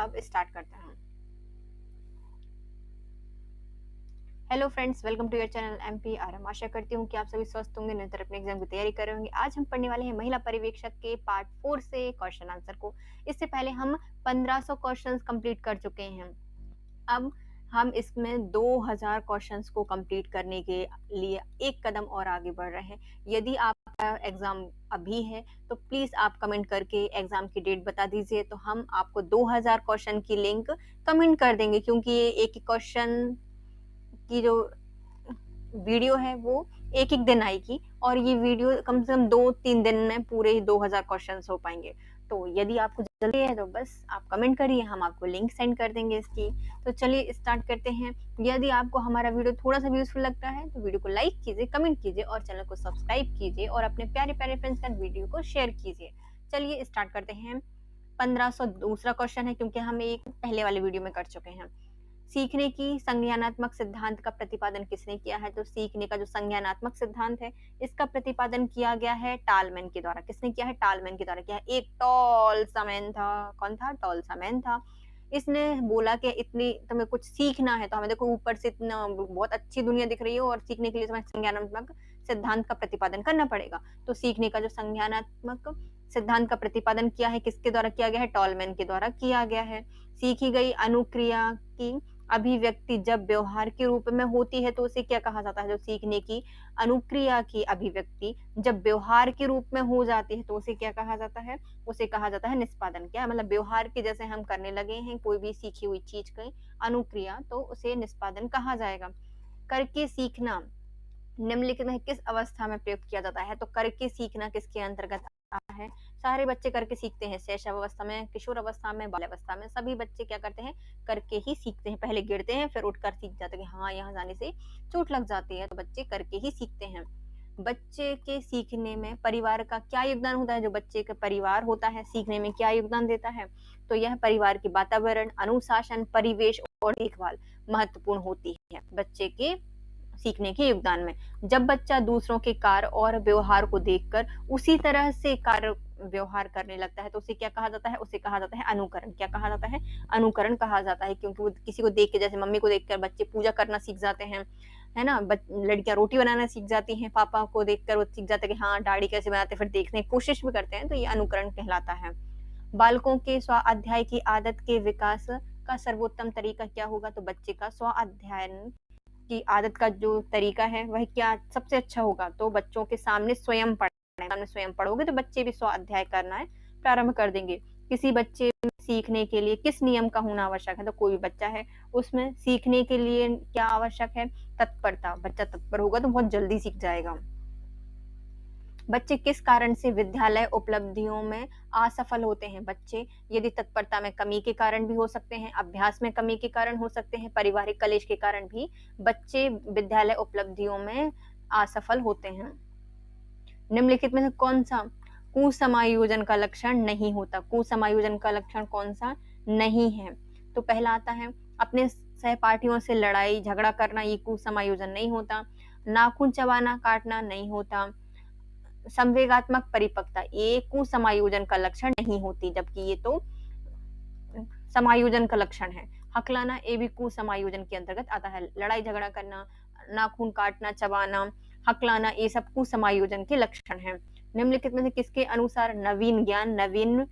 अब स्टार्ट करते हैं। Hello friends, welcome to your channel MPRM। आशा करती हूँ कि आप सभी स्वस्थ होंगे, निरंतर अपने एग्जाम की तैयारी कर रहे होंगे। आज हम पढ़ने वाले हैं महिला पर्यवेक्षक के पार्ट 4 से क्वेश्चन आंसर को। इससे पहले हम 1500 क्वेश्चंस कंप्लीट कर चुके हैं। अब हम इसमें 2000 क्वेश्चंस को कंप्लीट करने के लिए एक कदम और आगे बढ़ रहे हैं। यदि आपका एग्जाम अभी है तो प्लीज आप कमेंट करके एग्जाम की डेट बता दीजिए, तो हम आपको 2000 क्वेश्चन की लिंक कमेंट कर देंगे, क्योंकि ये एक एक क्वेश्चन की जो वीडियो है वो एक एक दिन आएगी और ये वीडियो कम से कम 2-3 दिन में पूरे 2000 क्वेश्चन हो पाएंगे। तो यदि आपको जल्दी है तो बस आप कमेंट करिए, हम आपको लिंक सेंड कर देंगे इसकी। तो चलिए स्टार्ट करते हैं। यदि आपको हमारा वीडियो थोड़ा सा भी यूजफुल लगता है तो वीडियो को लाइक कीजिए, कमेंट कीजिए और चैनल को सब्सक्राइब कीजिए और अपने प्यारे प्यारे फ्रेंड्स के साथ वीडियो को शेयर कीजिए। चलिए स्टार्ट करते हैं। 1500 दूसरा क्वेश्चन है, क्योंकि हम एक पहले वाले वीडियो में कर चुके हैं। सीखने की संज्ञानात्मक सिद्धांत का प्रतिपादन किसने किया है? तो सीखने का जो संज्ञानात्मक सिद्धांत है इसका प्रतिपादन किया गया है टालमैन के द्वारा। किसने किया है? टालमैन के द्वारा किया है। एक टॉल सा मैन था। कौन था? टॉल सा मैन था। इसने बोला कि इतनी तुम्हें कुछ सीखना है तो हमें देखो ऊपर से इतना बहुत अच्छी दुनिया दिख रही है और सीखने के लिए तुम्हें संज्ञानात्मक सिद्धांत का प्रतिपादन करना पड़ेगा। तो सीखने का जो संज्ञानात्मक सिद्धांत का प्रतिपादन किया है किसके द्वारा किया गया है? टॉलमैन के द्वारा किया गया है। सीखी गई अनुक्रिया की अभिव्यक्ति जब व्यवहार के रूप में होती है तो उसे क्या कहा जाता है? जो सीखने की अनुक्रिया की अभिव्यक्ति जब व्यवहार के रूप में हो जाती है तो उसे क्या कहा जाता है? उसे कहा जाता है निष्पादन। क्या मतलब व्यवहार के जैसे हम करने लगे हैं कोई भी सीखी हुई चीज की अनुक्रिया, तो उसे निष्पादन कहा जाएगा। करके सीखना निम्नलिखित में किस अवस्था में प्रयुक्त किया जाता है? तो करके सीखना किसके अंतर्गत आता है? सारे बच्चे करके सीखते हैं। शैशव अवस्था में, किशोर अवस्था में, बाल्यावस्था में, सभी बच्चे क्या करते हैं? करके ही सीखते हैं। पहले गिरते हैं फिर उठकर सीख जाते हैं कि हाँ यहाँ जाने से चोट लग जाती है, तो बच्चे करके ही सीखते हैं। बच्चे के सीखने में परिवार का क्या योगदान होता है? जो बच्चे का परिवार होता है सीखने में क्या योगदान देता है? तो यह परिवार के वातावरण, अनुशासन, परिवेश और देखभाल महत्वपूर्ण होती है बच्चे के सीखने के योगदान में। जब बच्चा दूसरों के कार्य और व्यवहार को देखकर उसी तरह से कार्य व्यवहार करने लगता है तो उसे क्या कहा जाता है? उसे कहा जाता है अनुकरण। क्या कहा जाता है? अनुकरण कहा जाता है, क्योंकि वो किसी को देख के, जैसे मम्मी को देखकर बच्चे पूजा करना सीख जाते हैं, है ना। लड़कियां रोटी बनाना सीख जाती हैं, पापा को देखकर वो सीख जाते हैं कि हाँ दाढ़ी कैसे बनाते, फिर देखने की कोशिश भी करते हैं, तो ये अनुकरण कहलाता है। बालकों के स्वाध्याय की आदत के विकास का सर्वोत्तम तरीका क्या होगा? तो बच्चे का स्वाध्यायन की आदत का जो तरीका है वह क्या सबसे अच्छा होगा? तो बच्चों के सामने स्वयं पढ़ना है। सामने स्वयं पढ़ोगे तो बच्चे भी स्वाध्याय करना है प्रारंभ कर देंगे। किसी बच्चे में सीखने के लिए किस नियम का होना आवश्यक है? तो कोई भी बच्चा है उसमें सीखने के लिए क्या आवश्यक है? तत्परता। बच्चा तत्पर होगा तो बहुत जल्दी सीख जाएगा। बच्चे किस कारण से विद्यालय उपलब्धियों में असफल होते हैं? बच्चे यदि तत्परता में कमी के कारण भी हो सकते हैं, अभ्यास में कमी के कारण हो सकते हैं, पारिवारिक कलेश के कारण भी बच्चे विद्यालय उपलब्धियों में असफल होते हैं। निम्नलिखित में से कौन सा कुसमायोजन का लक्षण नहीं होता? कुसमायोजन का लक्षण कौन सा नहीं है? तो पहला आता है अपने सहपाठियों से लड़ाई झगड़ा करना, ये कुसमायोजन नहीं होता। नाखून चबाना काटना नहीं होता। संवेगात्मक परिपक्वता ये कुसमायोजन का लक्षण नहीं होती, जबकि ये तो समायोजन का लक्षण है। हकलाना ये भी कुसमायोजन के अंतर्गत आता है। लड़ाई झगड़ा करना, नाखून काटना, चबाना, हकलाना ये सब कुसमायोजन के लक्षण हैं। निम्नलिखित में से किसके अनुसार नवीन ज्ञान नवीन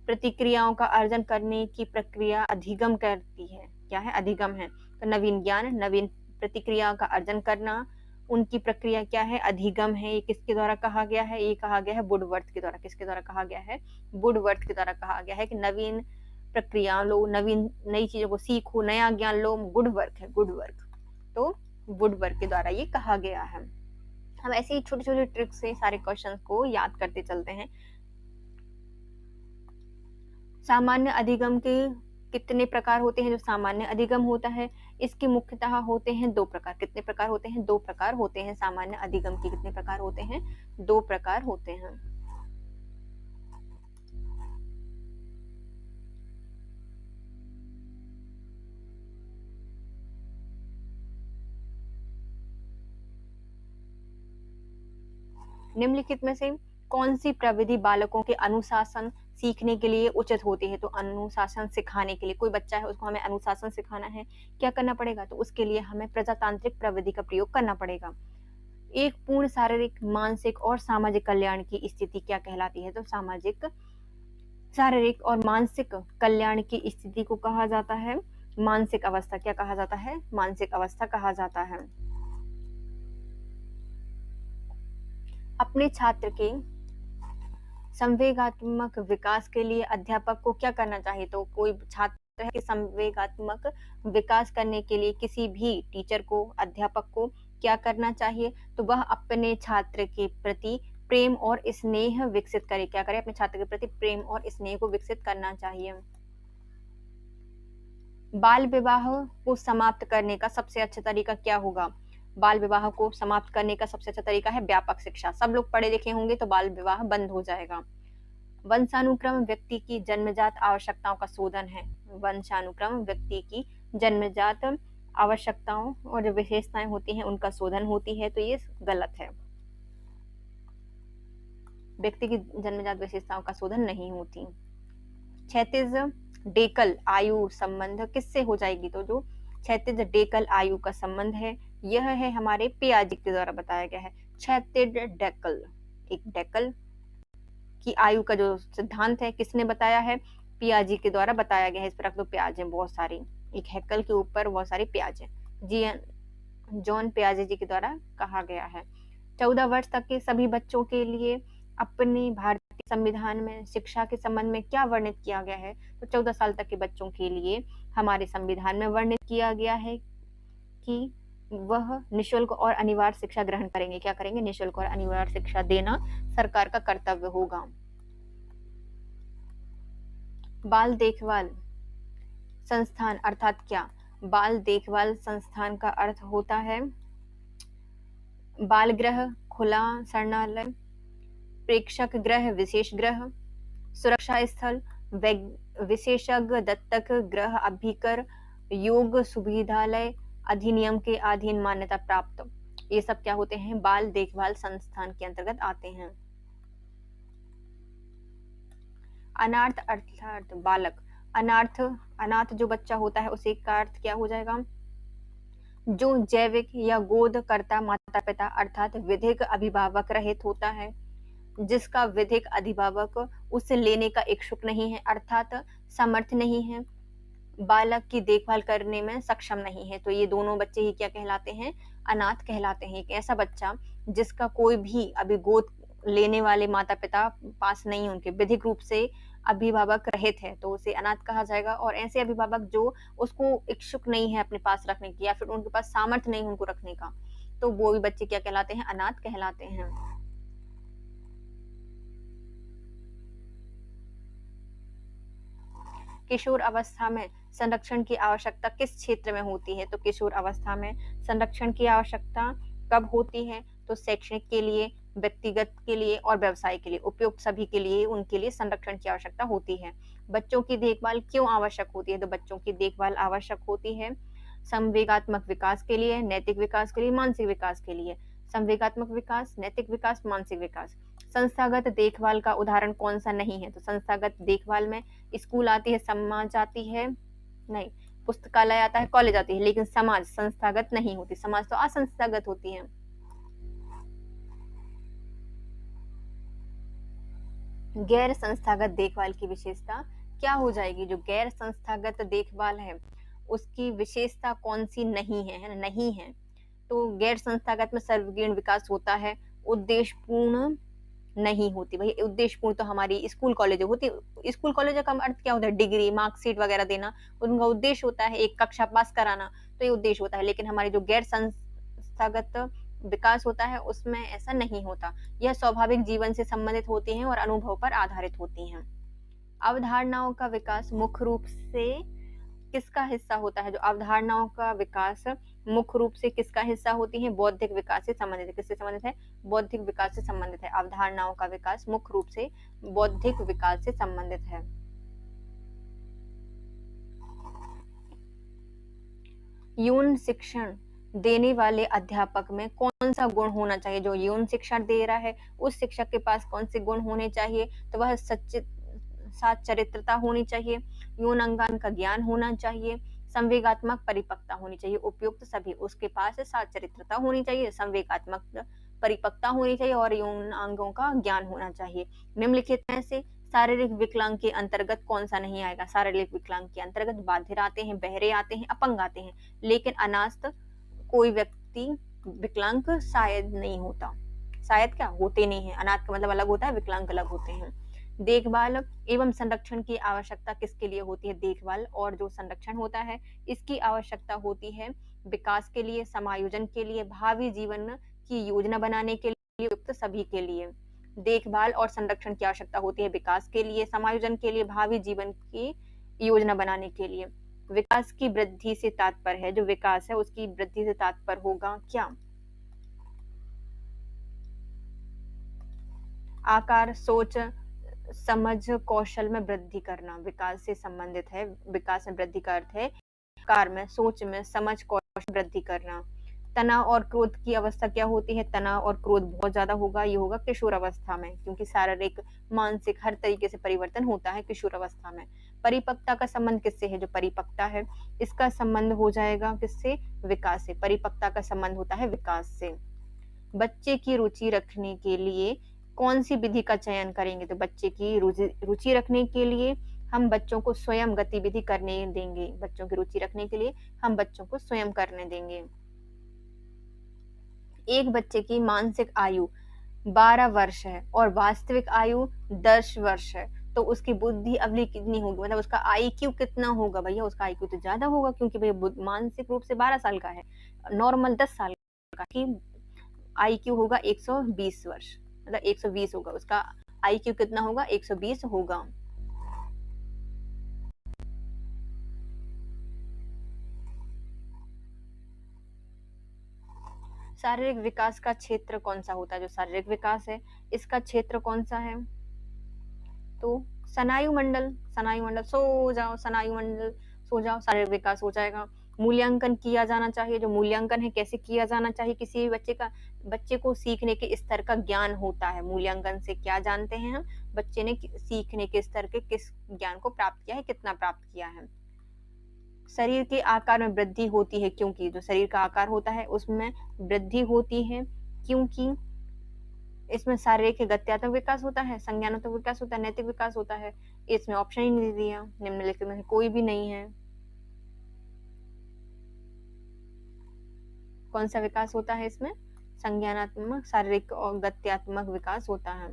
प्रतिक्रियाओं का अर्जन करने की प्रक्रिया अधिगम करती है? क्या है? अधिगम है। तो नवीन ज्ञान नवीन प्रतिक्रियाओं का अर्जन करना, उनकी प्रक्रिया क्या है? अधिगम है। ये किसके द्वारा कहा गया है? ये कहा गया है वुडवर्थ के द्वारा। किसके द्वारा कहा गया है? वुडवर्थ के द्वारा कहा गया है कि नवीन प्रक्रिया लो, नवीन नई चीजों को सीखो, नया ज्ञान लो, गुड वर्क है, गुड वर्क। तो वुडवर्थ के द्वारा ये कहा गया है। हम ऐसे ही छोटे छोटे ट्रिक से सारे क्वेश्चंस को याद करते चलते हैं। सामान्य अधिगम के कितने प्रकार होते हैं? जो सामान्य अधिगम होता है इसके मुख्यतः होते हैं 2 प्रकार। कितने प्रकार होते हैं? 2 प्रकार होते हैं। सामान्य अधिगम के कितने प्रकार होते हैं? 2 प्रकार होते हैं। निम्नलिखित में से कौन सी प्रविधि बालकों के अनुशासन, सीखने के लिए उचित होती है। तो अनुशासन सिखाने के लिए, कोई बच्चा है उसको हमें अनुशासन सिखाना है, क्या करना पड़ेगा? तो उसके लिए हमें प्रजातांत्रिक प्रविधि का प्रयोग करना पड़ेगा। एक पूर्ण शारीरिक, मानसिक और सामाजिक कल्याण की स्थिति क्या कहलाती है? तो सामाजिक, शारीरिक और मानसिक कल्याण की स्थिति को कहा जाता है मानसिक अवस्था। क्या कहा जाता है? मानसिक अवस्था कहा जाता है। अपने छात्र के संवेगात्मक विकास के लिए अध्यापक को क्या करना चाहिए? तो कोई छात्र है कि संवेगात्मक विकास करने के लिए किसी भी टीचर को, अध्यापक को क्या करना चाहिए? तो वह अपने छात्र के प्रति प्रेम और स्नेह विकसित करे। क्या करे? अपने छात्र के प्रति प्रेम और स्नेह को विकसित करना चाहिए। बाल विवाह को समाप्त करने का सबसे अच्छा तरीका क्या होगा? बाल विवाह को समाप्त करने का सबसे अच्छा तरीका है व्यापक शिक्षा। सब लोग पढ़े लिखे होंगे तो बाल विवाह बंद हो जाएगा। वंशानुक्रम व्यक्ति की जन्मजात आवश्यकताओं का शोधन है। वंशानुक्रम व्यक्ति की जन्मजात आवश्यकताओं और जो विशेषताएं होती हैं उनका शोधन होती है, तो ये गलत है। व्यक्ति की जन्मजात विशेषताओं का शोधन नहीं होती। क्षैतिज डेकल आयु संबंध किससे हो जाएगी? तो जो क्षैतिज डेकल आयु का संबंध है यह है हमारे पियाजे के द्वारा बताया गया है। क्षैतिज डेकल, एक डेकल की आयु का जो सिद्धांत है किसने बताया है? पियाजे के द्वारा बताया गया है। इस पर रख दो प्याज है बहुत सारी, एक हैकल के ऊपर बहुत सारी प्याज है। जी जॉन पियाजे जी के द्वारा कहा गया है। 14 वर्ष तक के सभी बच्चों के लिए अपने भारतीय संविधान में शिक्षा के संबंध में क्या वर्णित किया गया है? तो 14 साल तक के बच्चों के लिए हमारे संविधान में वर्णित किया गया है कि वह निशुल्क और अनिवार्य शिक्षा ग्रहण करेंगे। क्या करेंगे? निशुल्क और अनिवार्य शिक्षा देना सरकार का कर्तव्य होगा। बाल देखभाल संस्थान अर्थात क्या? बाल देखभाल संस्थान का अर्थ होता है बाल गृह, खुला शरणालय, प्रेक्षक गृह, विशेष गृह, सुरक्षा स्थल, विशेषज्ञ दत्तक गृह, अभिकर, योग सुविधालय, अधिनियम के अधीन मान्यता प्राप्त। ये सब क्या होते हैं? बाल देखभाल संस्थान के अंतर्गत आते हैं। अनाथ अर्थात बालक, अनाथ जो बच्चा होता है उसे का अर्थ क्या हो जाएगा? जो जैविक या गोदकर्ता माता पिता अर्थात विधिक अभिभावक रहित होता है, जिसका विधिक अभिभावक उसे लेने का इच्छुक नहीं है अर्थात समर्थ नहीं है, बालक की देखभाल करने में सक्षम नहीं है, तो ये दोनों बच्चे ही क्या कहलाते हैं? अनाथ कहलाते हैं। एक ऐसा बच्चा जिसका कोई भी अभी गोद लेने वाले माता पिता पास नहीं, उनके विधिक रूप से अभिभावक रहित है, तो उसे अनाथ कहा जाएगा। और ऐसे अभिभावक जो उसको इच्छुक नहीं है अपने पास रखने की, या फिर उनके पास सामर्थ्य नहीं उनको रखने का, तो वो भी बच्चे क्या कहलाते हैं? अनाथ कहलाते हैं। किशोर अवस्था में संरक्षण की आवश्यकता किस क्षेत्र में होती है? तो किशोर अवस्था में संरक्षण की आवश्यकता कब होती है? तो शैक्षणिक के लिए, व्यक्तिगत के लिए और व्यवसाय के लिए, उपयुक्त सभी के लिए उनके लिए संरक्षण की आवश्यकता होती है। बच्चों की देखभाल क्यों आवश्यक होती है? तो बच्चों की देखभाल आवश्यक होती है संवेगात्मक विकास के लिए, नैतिक विकास के लिए, मानसिक विकास के लिए। संवेगात्मक विकास, नैतिक विकास, मानसिक विकास। संस्थागत देखभाल का उदाहरण कौन सा नहीं है? तो संस्थागत देखभाल में स्कूल आती है, समाज आती है, नहीं, पुस्तकालय आता है, कॉलेज आती है, लेकिन समाज संस्थागत नहीं होती। समाज तो असंस्थागत होती है। गैर संस्थागत देखभाल की विशेषता क्या हो जाएगी? जो गैर संस्थागत देखभाल है उसकी विशेषता कौन सी नहीं है? है ना? नहीं है। तो गैर संस्थागत में सर्वगुण विकास होता है, उद्देश्यपूर्ण नहीं होती। भाई उद्देश्यपूर्ण तो हमारी स्कूल कॉलेज होती। स्कूल कॉलेज का अर्थ क्या होता है? डिग्री, मार्कशीट वगैरह देना, उनका उद्देश्य होता है एक कक्षा पास कराना, तो ये उद्देश्य होता है। लेकिन हमारे जो गैर संस्थागत विकास होता है उसमें ऐसा नहीं होता। यह स्वाभाविक जीवन से संबंधित होती हैं और अनुभव पर आधारित होती हैं। अवधारणाओं का विकास मुख्य रूप से किसका हिस्सा होता है? जो अवधारणाओं का विकास मुख्य रूप से किसका हिस्सा होती है? बौद्धिक विकास से संबंधित है। किससे संबंधित है? बौद्धिक विकास से संबंधित है। अवधारणाओं का विकास मुख्य रूप से बौद्धिक विकास से संबंधित है। यौन शिक्षण देने वाले अध्यापक में कौन सा गुण होना चाहिए? जो यौन शिक्षण दे रहा है उस शिक्षक के पास कौन से गुण होने चाहिए? तो वह सात चरित्रता होनी चाहिए, यौन अंगान का ज्ञान होना चाहिए, संवेगात्मक परिपक्वता होनी चाहिए। उपयुक्त सभी, उसके पास सात चरित्रता होनी चाहिए, संवेगात्मक परिपक्वता होनी चाहिए और यौन अंगों का ज्ञान होना चाहिए। निम्नलिखित में से शारीरिक विकलांग के अंतर्गत कौन सा नहीं आएगा? शारीरिक विकलांग के अंतर्गत बाधिर आते हैं, बहरे आते हैं, अपंग आते हैं, लेकिन अनाथ कोई व्यक्ति विकलांग शायद नहीं होता। शायद क्या, होते नहीं है। अनाथ का मतलब अलग होता है, विकलांग अलग होते हैं। देखभाल एवं संरक्षण की आवश्यकता किसके लिए होती है? देखभाल और जो संरक्षण होता है इसकी आवश्यकता होती है विकास के लिए, समायोजन के लिए, भावी जीवन की योजना बनाने के लिए, युक्त सभी के लिए। देखभाल और संरक्षण की आवश्यकता होती है विकास के लिए, समायोजन के लिए, भावी जीवन की योजना बनाने के लिए। विकास की वृद्धि से तात्पर्य है, जो विकास है उसकी वृद्धि से तात्पर्य होगा क्या? आकार, सोच, समझ, कौशल में वृद्धि करना विकास से संबंधित है। विकास में वृद्धि का अर्थ है आकार में, सोच में, समझ, कौशल वृद्धि करना। तनाव और क्रोध की अवस्था क्या होती है? तनाव और क्रोध बहुत ज्यादा होगा, ये होगा किशोर अवस्था में, क्योंकि शारीरिक मानसिक हर तरीके से परिवर्तन होता है किशोर अवस्था में। परिपक्वता का संबंध किससे है? जो परिपक्वता है इसका संबंध हो जाएगा किससे? विकास से। परिपक्वता का संबंध होता है विकास से। बच्चे की रुचि रखने के लिए कौन सी विधि का चयन करेंगे? तो बच्चे की रुचि रखने के लिए हम बच्चों को स्वयं गतिविधि करने देंगे। बच्चों की रुचि रखने के लिए हम बच्चों को स्वयं करने देंगे। एक बच्चे की मानसिक आयु 12 वर्ष है और वास्तविक आयु 10 वर्ष है, तो उसकी बुद्धि अवधि कितनी होगी? मतलब उसका आईक्यू कितना होगा? भैया उसका आईक्यू तो ज्यादा होगा, क्योंकि भैया मानसिक रूप से 12 साल का है, नॉर्मल 10 साल का। कि आईक्यू होगा 120 वर्ष, मतलब 120 होगा उसका। आईक्यू कितना होगा? 120 होगा। शारीरिक विकास का क्षेत्र कौन सा होता है? जो शारीरिक विकास है इसका क्षेत्र कौन सा है? तो स्नायु मंडल। स्नायु मंडल, सो जाओ स्नायु मंडल, सो जाओ, शारीरिक विकास हो जाएगा। मूल्यांकन किया जाना चाहिए। जो मूल्यांकन है कैसे किया जाना चाहिए? किसी भी बच्चे का, बच्चे को सीखने के स्तर का ज्ञान होता है। मूल्यांकन से क्या जानते हैं हम? बच्चे ने सीखने के स्तर के किस ज्ञान को प्राप्त किया है, कितना प्राप्त किया है। शरीर के आकार में वृद्धि होती है, क्योंकि जो शरीर का आकार होता है उसमें वृद्धि होती है, क्योंकि इसमें शारीरिक गत्यात्मक विकास होता है, संज्ञानात्मक विकास होता है, नैतिक विकास होता है। इसमें ऑप्शन ही नहीं दिया, निम्नलिखित में से कोई भी नहीं है। कौन सा विकास होता है इसमें? संज्ञानात्मक, शारीरिक और गत्यात्मक विकास होता है।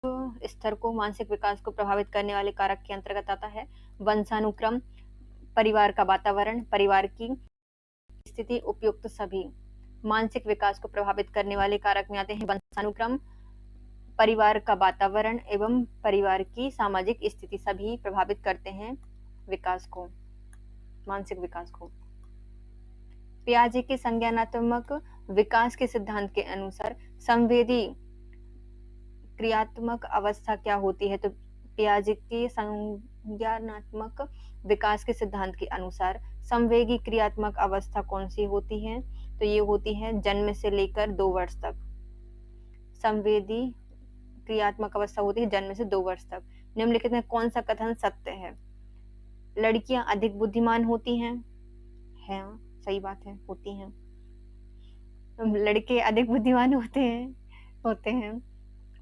तो स्तर को, मानसिक विकास को प्रभावित करने वाले कारक के अंतर्गत आता है वंशानुक्रम, परिवार का वातावरण, परिवार की स्थिति, उपयुक्त सभी। मानसिक विकास को प्रभावित करने वाले कारक में आते हैं वंशानुक्रम, परिवार का वातावरण एवं परिवार की सामाजिक स्थिति, सभी प्रभावित करते हैं विकास को, मानसिक विकास को। पियाजे के संज्ञानात्मक विकास के सिद्धांत के अनुसार संवेदी क्रियात्मक अवस्था क्या होती है? तो पियाजे के संज्ञानात्मक विकास के सिद्धांत के अनुसार संवेगी क्रियात्मक अवस्था कौन सी होती है? तो ये होती है जन्म से लेकर 2 वर्ष तक। संवेदी क्रियात्मक अवस्था होती है जन्म से 2 वर्ष तक। निम्नलिखित में कौन सा कथन सत्य है? लड़कियां अधिक बुद्धिमान होती हैं। है, सही बात है, होती हैं। लड़के अधिक बुद्धिमान होते हैं।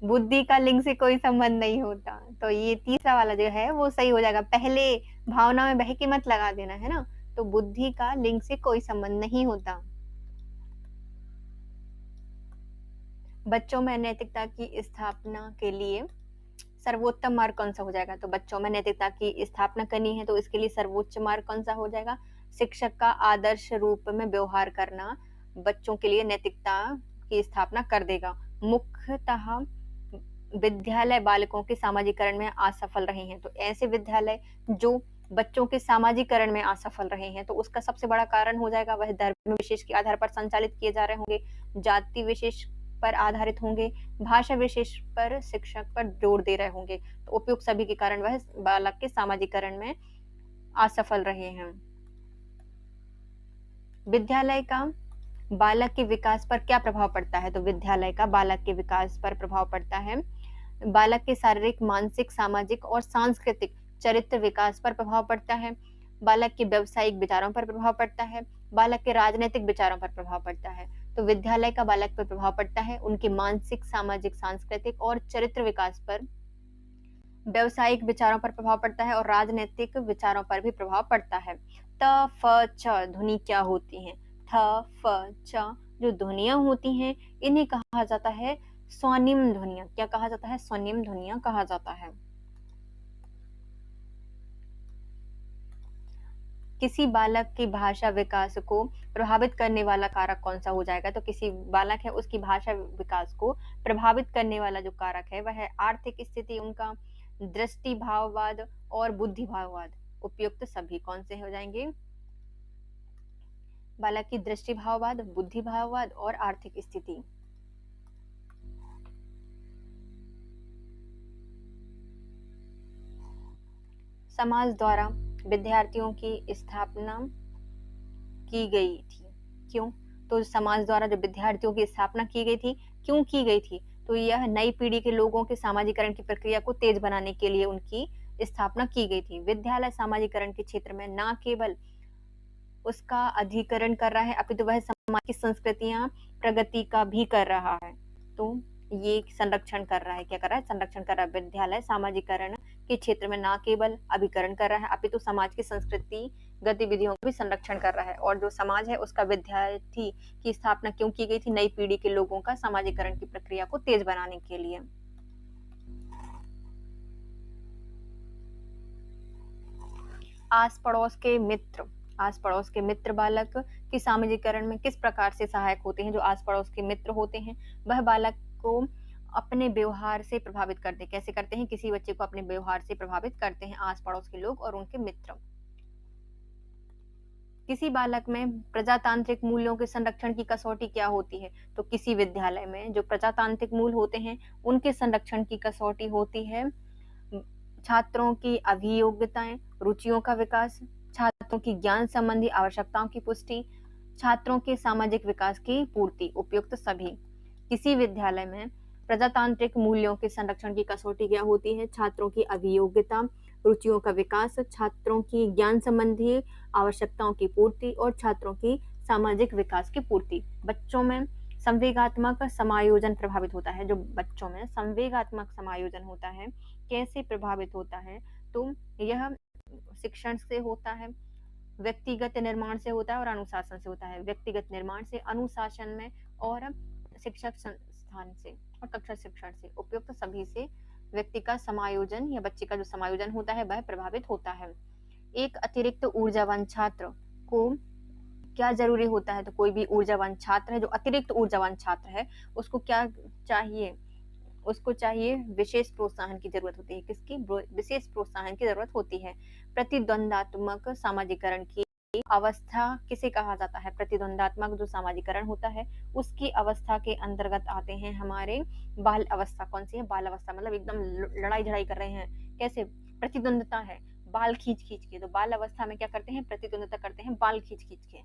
बुद्धि का लिंग से कोई संबंध नहीं होता, तो ये तीसरा वाला जो है वो सही हो जाएगा। पहले भावना में बह के मत लगा देना, है ना। तो बुद्धि का लिंग से कोई संबंध नहीं होता। बच्चों में नैतिकता की स्थापना के लिए सर्वोत्तम मार्ग कौन सा हो जाएगा? तो बच्चों में नैतिकता की स्थापना करनी है तो इसके लिए सर्वोच्च मार्ग कौन सा हो जाएगा? शिक्षक का आदर्श रूप में व्यवहार करना बच्चों के लिए नैतिकता की स्थापना कर देगा। मुख्यतः विद्यालय बालकों के सामाजिकरण में असफल रहे हैं, तो ऐसे विद्यालय जो बच्चों के सामाजिकरण में असफल रहे हैं, तो उसका सबसे बड़ा कारण हो जाएगा वह धर्म विशेष के आधार पर संचालित किए जा रहे होंगे, जाति विशेष पर आधारित होंगे, भाषा विशेष पर शिक्षक पर जोर दे रहे होंगे। तो उपयुक्त सभी के कारण वह बालक के सामाजिकरण में असफल रहे हैं। विद्यालय का बालक के विकास पर क्या प्रभाव पड़ता है? तो विद्यालय का बालक के विकास पर प्रभाव पड़ता है। बालक के शारीरिक, मानसिक, सामाजिक और सांस्कृतिक चरित्र विकास पर प्रभाव पड़ता है। बालक के व्यावसायिक विचारों पर प्रभाव पड़ता है। बालक के राजनीतिक विचारों पर प्रभाव पड़ता है। तो विद्यालय का बालक पर प्रभाव पड़ता है उनके मानसिक, सामाजिक, सांस्कृतिक और चरित्र विकास पर, व्यावसायिक विचारों पर प्रभाव पड़ता है और राजनीतिक विचारों पर भी प्रभाव पड़ता है। त, फ, च ध्वनि क्या होती हैं? थ, फ, च जो ध्वनियां होती हैं इन्हें कहा जाता है स्वनिम ध्वनियां। क्या कहा जाता है? स्वनिम ध्वनियां कहा जाता है। किसी बालक की भाषा विकास को प्रभावित करने वाला कारक कौन सा हो जाएगा? तो किसी बालक है उसकी भाषा विकास को प्रभावित करने वाला जो कारक है वह है आर्थिक स्थिति उनका, दृष्टि भाववाद और बुद्धि भाववाद। उपयुक्त सभी कौन से हो जाएंगे? बालक की दृष्टि भाववाद, बुद्धि भाववाद और आर्थिक स्थिति। समाज द्वारा विद्यार्थियों की स्थापना की गई थी। क्यों? तो समाज द्वारा जो विद्यार्थियों की स्थापना की गई थी, क्यों की गई थी? तो यह नई पीढ़ी के लोगों के सामाजिकरण की प्रक्रिया को तेज बनाने के लिए उनकी स्थापना की गई थी। विद्यालय सामाजिकरण के क्षेत्र में न केवल उसका अधिकरण कर रहा है अपितु वह समाज की संस्कृतियां प्रगति का भी कर रहा है। तो ये संरक्षण कर रहा है। क्या कर रहा है? संरक्षण कर रहा है। विद्यालय सामाजिकरण के क्षेत्र में न केवल अभिकरण कर रहा है अपितु समाज की संस्कृति गतिविधियों का भी संरक्षण कर रहा है। और जो समाज है उसका विद्यार्थी की स्थापना क्यों की गई थी? नई पीढ़ी के लोगों का सामाजिकरण की प्रक्रिया को तेज बनाने के लिए। आस पड़ोस के मित्र, आस पड़ोस के मित्र बालक की सामाजिकरण में किस प्रकार से सहायक होते हैं? जो आस पड़ोस के मित्र होते हैं वह बालक को अपने व्यवहार से प्रभावित करते हैं। कैसे करते हैं? किसी बच्चे को अपने व्यवहार से प्रभावित करते हैं आस पड़ोस के लोग और उनके मित्र। किसी बालक में प्रजातांत्रिक मूल्यों के संरक्षण की कसौटी क्या होती है? तो किसी विद्यालय में जो प्रजातांत्रिक मूल होते हैं उनके संरक्षण की कसौटी होती है छात्रों की अभियोग्यताएं, रुचियों का विकास, छात्रों की ज्ञान संबंधी आवश्यकताओं की पुष्टि, छात्रों के सामाजिक विकास की पूर्ति। उपयुक्त सभी। किसी विद्यालय में प्रजातांत्रिक मूल्यों के संरक्षण की कसौटी क्या होती है? छात्रों की अभियोग्यता, रुचियों का विकास, छात्रों की ज्ञान संबंधी आवश्यकताओं की पूर्ति और छात्रों की सामाजिक विकास की पूर्ति। बच्चों में संवेगात्मक समायोजन प्रभावित होता है। जो बच्चों में संवेगात्मक समायोजन होता है कैसे प्रभावित होता है? तो यह शिक्षण से होता है, व्यक्तिगत निर्माण से होता है और अनुशासन से होता है। व्यक्तिगत निर्माण से, अनुशासन में और शिक्षक संस्थान से और कक्षा शिक्षण से। उपयुक्त सभी से व्यक्ति का समायोजन या बच्चे का जो समायोजन होता है वह प्रभावित होता है। एक अतिरिक्त ऊर्जावान छात्र को क्या जरूरी होता है? तो कोई भी ऊर्जावान छात्र है, जो अतिरिक्त ऊर्जावान छात्र है उसको क्या चाहिए? उसको चाहिए विशेष प्रोत्साहन की जरूरत होती है। किसकी? विशेष प्रोत्साहन की जरूरत होती है। प्रतिद्वंदात्मक सामाजिकरण की अवस्था किसे कहा जाता है? प्रतिद्वंदात्मक जो सामाजिकरण होता है उसकी अवस्था के अंतर्गत आते हैं हमारे बाल अवस्था। कौन सी है? बाल अवस्था। मतलब एकदम लड़ाई झड़ाई कर रहे हैं। कैसे? प्रतिद्वंदता है, बाल खींच खींच के। तो बाल अवस्था में क्या करते हैं? प्रतिद्वंदता करते हैं बाल खींच खींच के।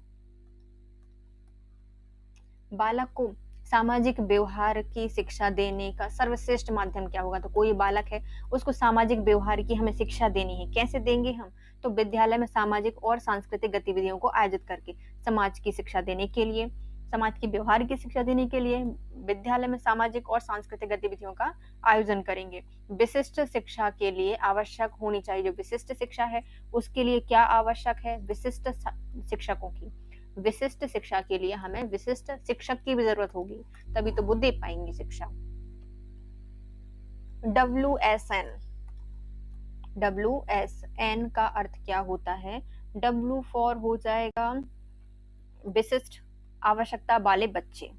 बालक को सामाजिक व्यवहार की शिक्षा देने का सर्वश्रेष्ठ माध्यम क्या होगा? तो कोई बालक है उसको सामाजिक व्यवहार की हमें शिक्षा देनी है। कैसे देंगे हम? तो विद्यालय में सामाजिक और सांस्कृतिक गतिविधियों को आयोजित करके। समाज की शिक्षा देने के लिए, समाज की व्यवहार की शिक्षा देने के लिए विद्यालय में सामाजिक और सांस्कृतिक गतिविधियों का आयोजन करेंगे। विशिष्ट शिक्षा के लिए आवश्यक होनी चाहिए, जो विशिष्ट शिक्षा है उसके लिए क्या आवश्यक है? विशिष्ट शिक्षकों की। विशिष्ट शिक्षा के लिए हमें विशिष्ट शिक्षक की भी जरूरत होगी, तभी तो वो दे पाएंगे शिक्षा। WSN, WSN का अर्थ क्या होता है? W फॉर हो जाएगा विशिष्ट आवश्यकता वाले बच्चे,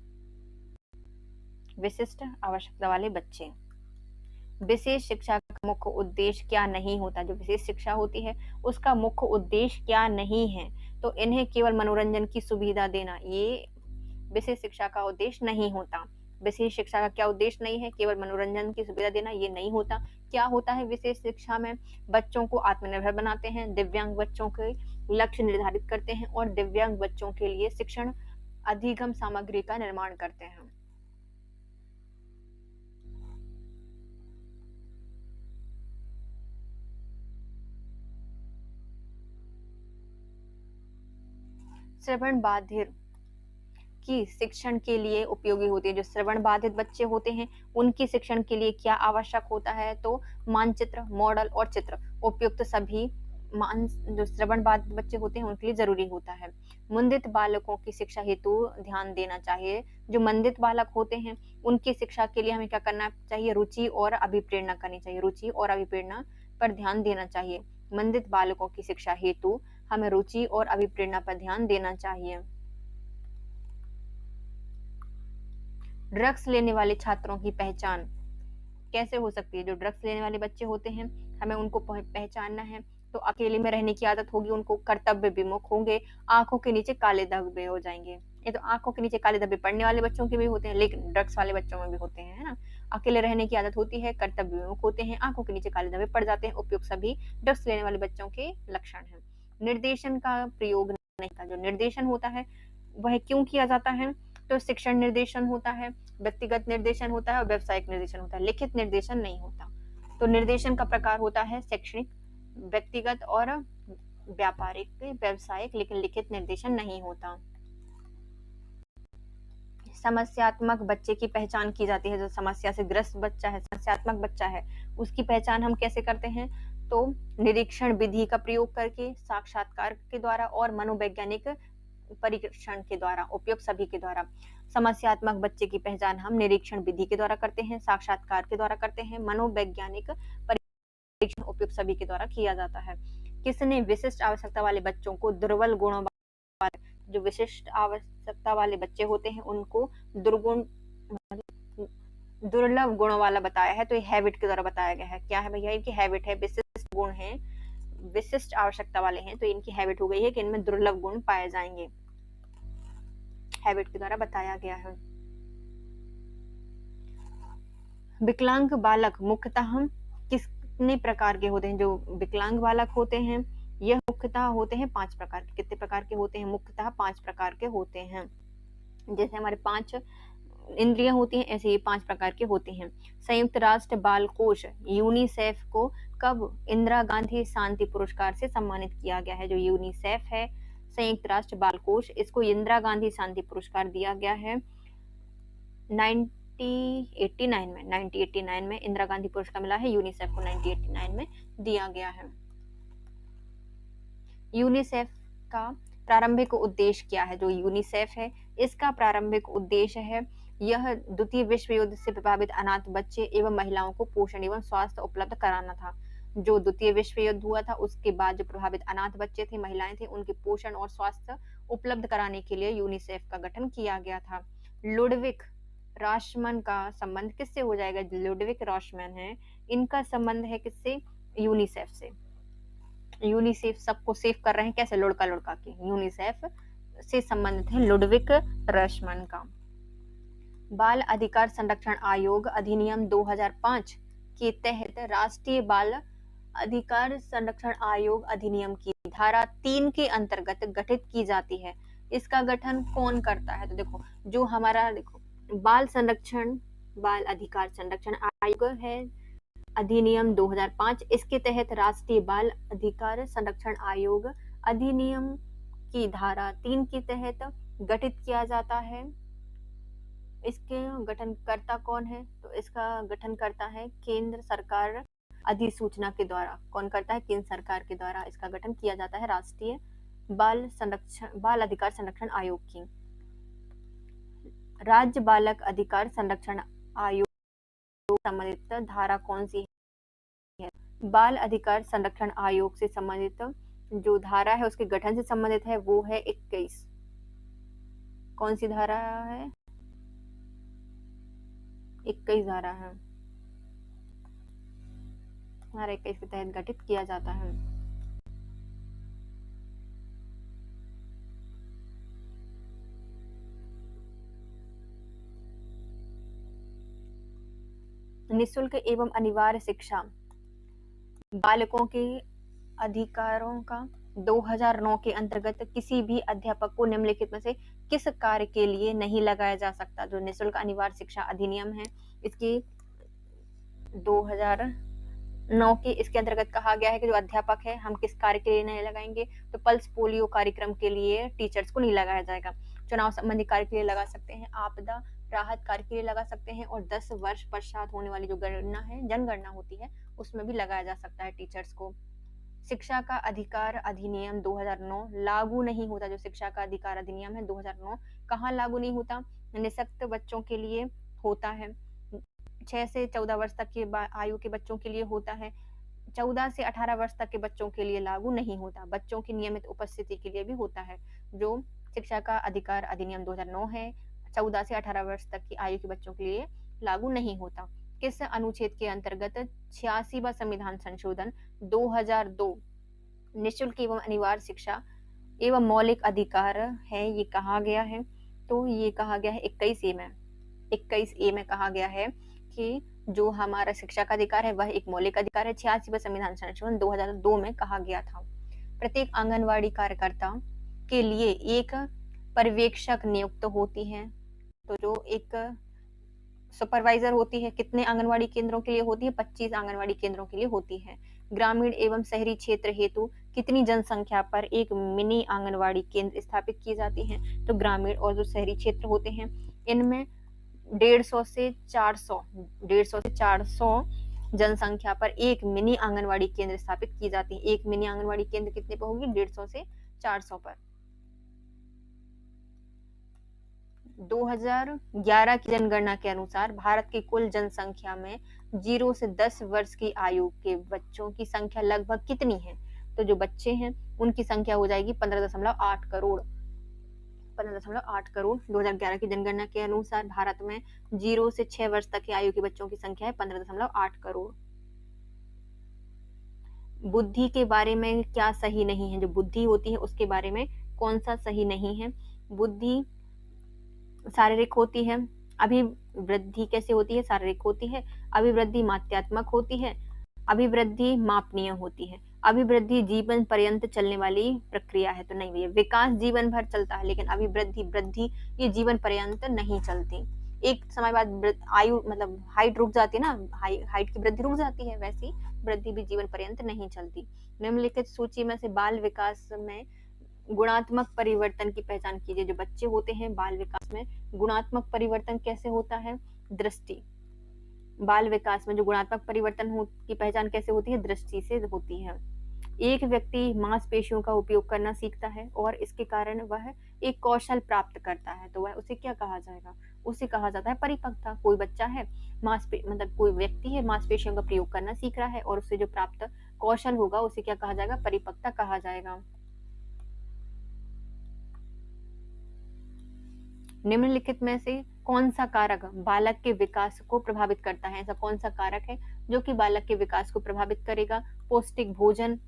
विशिष्ट आवश्यकता वाले बच्चे। विशेष शिक्षा का मुख्य उद्देश्य क्या नहीं होता? जो विशेष शिक्षा होती है उसका मुख्य उद्देश्य क्या नहीं है? तो इन्हें केवल मनोरंजन की सुविधा देना, ये विशेष शिक्षा का उद्देश्य नहीं होता। विशेष शिक्षा का क्या उद्देश्य नहीं है? केवल मनोरंजन की सुविधा देना, ये नहीं होता। क्या होता है विशेष शिक्षा में? बच्चों को आत्मनिर्भर बनाते हैं, दिव्यांग बच्चों के लक्ष्य निर्धारित करते हैं और दिव्यांग बच्चों के लिए शिक्षण अधिगम सामग्री का निर्माण करते हैं। श्रवण बाधिर की शिक्षण के लिए उपयोगी होती है। जो श्रवण बाधित बच्चे होते हैं उनकी शिक्षण के लिए क्या आवश्यक होता है, तो मानचित्र, मॉडल और चित्र उपयुक्त सभी मान जो श्रवण बाधित बच्चे होते हैं उनके लिए जरूरी होता है। मुंदित बालकों की शिक्षा हेतु ध्यान देना चाहिए। जो मंदित बालक होते हैं उनकी शिक्षा के लिए हमें क्या करना चाहिए, रुचि और अभिप्रेरणा करनी चाहिए। रुचि और अभिप्रेरणा पर ध्यान देना चाहिए। मंदित बालकों की शिक्षा हेतु हमें रुचि और अभिप्रेरणा पर ध्यान देना चाहिए। ड्रग्स लेने वाले छात्रों की पहचान कैसे हो सकती है। जो ड्रग्स लेने वाले बच्चे होते हैं हमें उनको पहचानना है। तो अकेले में रहने की आदत होगी, उनको कर्तव्य विमुख होंगे, आंखों के नीचे काले धब्बे हो जाएंगे। ये तो आंखों के नीचे काले धब्बे पड़ने वाले बच्चों के भी होते हैं, लेकिन ड्रग्स वाले बच्चों में भी होते हैं, है ना। अकेले रहने की आदत होती है, कर्तव्य विमुख होते हैं, आंखों के नीचे काले धब्बे पड़ जाते हैं। उपयुक्त सभी ड्रग्स लेने वाले बच्चों के लक्षण है। निर्देशन का प्रयोग नहीं था। जो निर्देशन होता है वह क्यों किया जाता है, तो शिक्षण निर्देशन होता है, व्यक्तिगत निर्देशन होता है और व्यावसायिक निर्देशन होता है। लिखित निर्देशन नहीं होता। तो निर्देशन का प्रकार होता है शैक्षणिक, व्यक्तिगत और व्यापारिक, व्यावसायिक, लेकिन लिखित निर्देशन नहीं होता। समस्यात्मक बच्चे की पहचान की जाती है। जो समस्या से ग्रस्त बच्चा है, समस्यात्मक बच्चा है, उसकी पहचान हम कैसे करते हैं, तो निरीक्षण विधि का प्रयोग करके, साक्षात्कार के द्वारा और मनोवैज्ञानिक परीक्षण के द्वारा, उपयुक्त सभी के द्वारा। समस्यात्मक बच्चे की पहचान हम निरीक्षण विधि के द्वारा करते हैं, साक्षात्कार के द्वारा करते हैं, मनोवैज्ञानिक परीक्षण उपयुक्त सभी के द्वारा किया जाता है। किसने विशिष्ट आवश्यकता वाले बच्चों को दुर्बल गुणों, जो विशिष्ट आवश्यकता वाले बच्चे होते हैं उनको दुर्गुण, दुर्लभ गुणों वाला बताया है, तो ये हैबिट के द्वारा बताया गया है। क्या है भैया, इनकी हैबिट है, विशिष्ट गुण है, विशिष्ट आवश्यकता वाले हैं, तो इनकी हैबिट हो गई है कि इनमें दुर्लभ गुण पाए जाएंगे। हैबिट के द्वारा बताया गया है। विकलांग बालक मुख्यतः कितने प्रकार के होते हैं। जो विकलांग बालक होते हैं यह मुख्यतः होते हैं 5 प्रकार के। कितने प्रकार के होते हैं, मुख्यतः 5 प्रकार के होते हैं। जैसे हमारे 5 इंद्रियां होती हैं, ऐसे ही 5 प्रकार के होते हैं। संयुक्त राष्ट्र बाल कोष यूनिसेफ को कब इंदिरा गांधी शांति पुरस्कार से सम्मानित किया गया है। जो यूनिसेफ है, संयुक्त राष्ट्र बाल कोष, इसको इंदिरा गांधी शांति पुरस्कार दिया गया है 1989 में इंदिरा गांधी पुरस्कार मिला है यूनिसेफ को, 1989 में दिया गया है। यूनिसेफ का प्रारंभिक उद्देश्य क्या है। जो यूनिसेफ है इसका प्रारंभिक उद्देश्य है, यह द्वितीय विश्व युद्ध से प्रभावित अनाथ बच्चे एवं महिलाओं को पोषण एवं स्वास्थ्य उपलब्ध कराना था। जो द्वितीय विश्व युद्ध हुआ था उसके बाद जो प्रभावित अनाथ बच्चे थे, महिलाएं थे, उनके पोषण और स्वास्थ्य उपलब्ध कराने के लिए यूनिसेफ का गठन किया गया था। लुडविक राशमन का संबंध किससे हो जाएगा। लुडविक राशमन है, इनका संबंध है किससे, यूनिसेफ से। यूनिसेफ सबको सेव कर रहे हैं, कैसे, लुढ़का लुढ़का के। यूनिसेफ से संबंधित है लुडविक राशमन का। बाल अधिकार संरक्षण आयोग अधिनियम 2005 के तहत राष्ट्रीय बाल अधिकार संरक्षण आयोग अधिनियम की धारा 3 के अंतर्गत गठित की जाती है। इसका गठन कौन करता है, तो देखो जो हमारा बाल संरक्षण, बाल अधिकार संरक्षण आयोग है, अधिनियम 2005, इसके तहत राष्ट्रीय बाल अधिकार संरक्षण आयोग अधिनियम की धारा 3 के तहत गठित किया जाता है। इसके गठनकर्ता कौन है, तो इसका गठन करता है केंद्र सरकार अधिसूचना के द्वारा। कौन करता है, केंद्र सरकार के द्वारा इसका गठन किया जाता है राष्ट्रीय बाल अधिकार संरक्षण आयोग की। राज्य बालक अधिकार संरक्षण आयोग संबंधित धारा कौन सी है। बाल अधिकार संरक्षण आयोग से संबंधित जो धारा है उसके गठन से संबंधित है वो है 21। कौन सी धारा है, 21 धारा है, धारा 21 के तहत गठित किया जाता है। निःशुल्क एवं अनिवार्य शिक्षा बालकों के अधिकारों का 2009 के अंतर्गत किसी भी अध्यापक को निम्नलिखित में से किस कार्य के लिए नहीं लगाया जा सकता? जो निःशुल्क अनिवार्य शिक्षा अधिनियम है, इसकी 2009 के इसके अंतर्गत कहा गया है कि जो अध्यापक है हम किस कार्य के लिए नहीं लगाएंगे, तो पल्स पोलियो कार्यक्रम के लिए टीचर्स को नहीं लगाया जाएगा। चुनाव संबंधी कार्य के लिए लगा सकते हैं, आपदा राहत कार्य के लिए लगा सकते हैं, और 10 वर्ष पश्चात होने वाली जो गणना है, जनगणना होती है, उसमें भी लगाया जा सकता है टीचर्स को। शिक्षा का अधिकार अधिनियम 2009 लागू नहीं होता। जो शिक्षा का अधिकार अधिनियम है 2009 कहाँ लागू नहीं होता? निःशक्त बच्चों के लिए होता है, 6 से 14 वर्ष तक के आयु के बच्चों के लिए होता है, 14 से 18 वर्ष तक के बच्चों के लिए लागू नहीं होता। बच्चों की नियमित उपस्थिति के लिए भी होता है। जो शिक्षा का अधिकार अधिनियम 2009 है, 14 से 18 वर्ष तक की आयु के बच्चों के लिए लागू नहीं होता। किस अनुच्छेद के अंतर्गत 86वां संविधान संशोधन 2002 निःशुल्क एवं अनिवार्य शिक्षा एवं मौलिक अधिकार है, ये कहा गया है? तो ये कहा गया है 21A में। 21A में कहा गया है कि जो हमारा शिक्षा का अधिकार है वह एक मौलिक अधिकार है। 86वां संविधान संशोधन 2002 में कहा गया था। प्रत्येक आंगनवाड़ी कार्यकर्ता के लिए एक पर्यवेक्षक नियुक्त होती है। तो जो एक सुपरवाइजर होती है, कितने आंगनवाड़ी केंद्रों के लिए होती है? 25 आंगनवाड़ी केंद्रों के लिए होती है। ग्रामीण एवं शहरी क्षेत्र हेतु कितनी जनसंख्या पर एक मिनी आंगनवाड़ी केंद्र स्थापित की जाती है? तो ग्रामीण और जो शहरी क्षेत्र होते हैं इनमें 150 से 400 जनसंख्या पर एक मिनी आंगनवाड़ी केंद्र स्थापित की जाती है। एक मिनी आंगनवाड़ी केंद्र कितने पर होगी? 150 से 400 पर। 2011 की जनगणना के अनुसार भारत की कुल जनसंख्या में 0 से 10 वर्ष की आयु के बच्चों की संख्या लगभग कितनी है? तो जो बच्चे हैं उनकी संख्या हो जाएगी 15.8 करोड़। 15.8 करोड़ 2011 की जनगणना के अनुसार भारत में 0 से 6 वर्ष तक की आयु के बच्चों की संख्या है 15.8 करोड़। बुद्धि के बारे में क्या सही नहीं है? जो बुद्धि होती है उसके बारे में कौन सा सही नहीं है? बुद्धि शारीरिक होती है। अभिवृद्धि कैसे होती है? शारीरिक होती है। अभिवृद्धि मात्रात्मक होती है। अभिवृद्धि मापनीय होती है। अभिवृद्धि जीवन पर्यंत चलने वाली प्रक्रिया है। तो नहीं भैया, विकास जीवन भर चलता है लेकिन अभिवृद्धि वृद्धि ये जीवन पर्यंत नहीं चलती। एक समय बाद आयु मतलब हाइट रुक जाती है ना, हाइट की वृद्धि रुक जाती है, वैसी वृद्धि भी जीवन पर्यंत नहीं चलती। निम्नलिखित सूची में से बाल विकास में गुणात्मक परिवर्तन की पहचान कीजिए। जो बच्चे होते हैं बाल विकास में गुणात्मक परिवर्तन कैसे होता है? दृष्टि। बाल विकास में जो गुणात्मक परिवर्तन की पहचान कैसे होती है? दृष्टि से होती है। एक व्यक्ति मांसपेशियों का उपयोग करना सीखता है और इसके कारण वह एक कौशल प्राप्त करता है, तो वह उसे क्या कहा जाएगा? उसे कहा जाता है परिपक्वता। कोई बच्चा है मतलब कोई व्यक्ति है मांसपेशियों का प्रयोग करना सीख रहा है और उससे जो प्राप्त कौशल होगा उसे क्या कहा जाएगा? परिपक्वता कहा जाएगा। निम्नलिखित में से कौन सा कारक बालक के विकास को प्रभावित करता है? ऐसा कौन सा कारक है जो कि बालक के विकास को प्रभावित करेगा? पौष्टिक भोजन,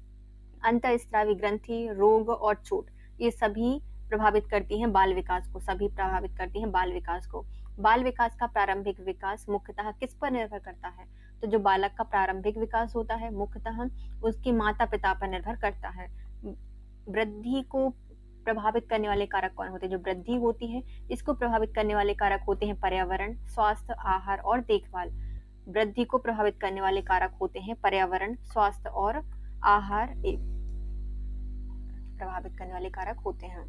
अंतःस्रावी ग्रंथि, रोग और चोट, ये सभी प्रभावित करती हैं बाल विकास को। सभी प्रभावित करती हैं बाल विकास को। बाल विकास का प्रारंभिक विकास मुख्यतः किस पर निर्भर करता है? तो जो बालक का प्रारंभिक विकास होता है मुख्यतः उसके माता पिता पर निर्भर करता है। वृद्धि को प्रभावित करने वाले कारक कौन होते हैं? जो वृद्धि होती है इसको प्रभावित करने वाले कारक होते हैं पर्यावरण, स्वास्थ्य, आहार और देखभाल। वृद्धि को प्रभावित करने वाले कारक होते हैं पर्यावरण, स्वास्थ्य और आहार प्रभावित करने वाले कारक होते हैं।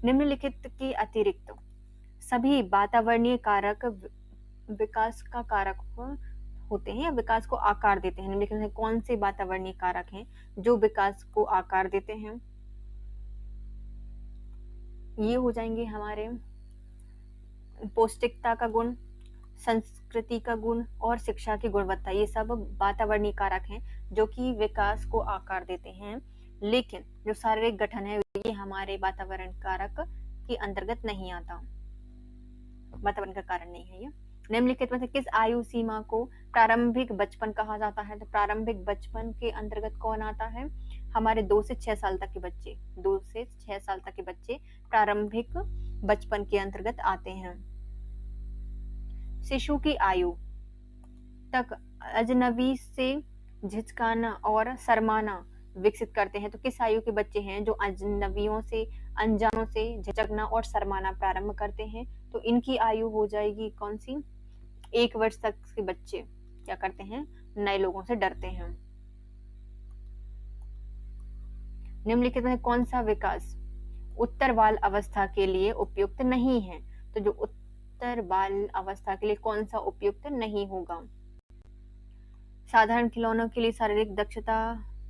निम्नलिखित के अतिरिक्त सभी वातावरणीय कारक विकास का कारक होते हैं या विकास को आकार देते हैं। निम्नलिखित में कौन से वातावरणीय कारक हैं जो विकास को आकार देते हैं? ये हो जाएंगे हमारे पौष्टिकता का गुण, संस्कृति का गुण और शिक्षा की गुणवत्ता। ये सब वातावरणीय कारक हैं जो कि विकास को आकार देते हैं, लेकिन जो शारीरिक गठन है ये हमारे वातावरण कारक के अंतर्गत नहीं आता, वातावरण का कारण नहीं है ये। निम्नलिखित में से किस आयु सीमा को प्रारंभिक बचपन कहा जाता है? तो प्रारंभिक बचपन के अंतर्गत कौन आता है? हमारे 2 से 6 साल तक के बच्चे। 2 से 6 साल तक के बच्चे प्रारंभिक बचपन के अंतर्गत आते हैं। शिशु की आयु तक अजनबी से झिझकाना और शर्माना विकसित करते हैं। तो किस आयु के बच्चे हैं जो अजनबियों से, अनजानों से झिझकना और शर्माना प्रारंभ करते हैं? तो इनकी आयु हो जाएगी कौन सी? 1 वर्ष तक के बच्चे क्या करते हैं? नए लोगों से डरते हैं। निम्नलिखित में कौन सा विकास उत्तर बाल अवस्था के लिए उपयुक्त नहीं है? तो जो उत्तर बाल अवस्था के लिए कौन सा उपयुक्त नहीं होगा? साधारण खिलौनों के लिए शारीरिक दक्षता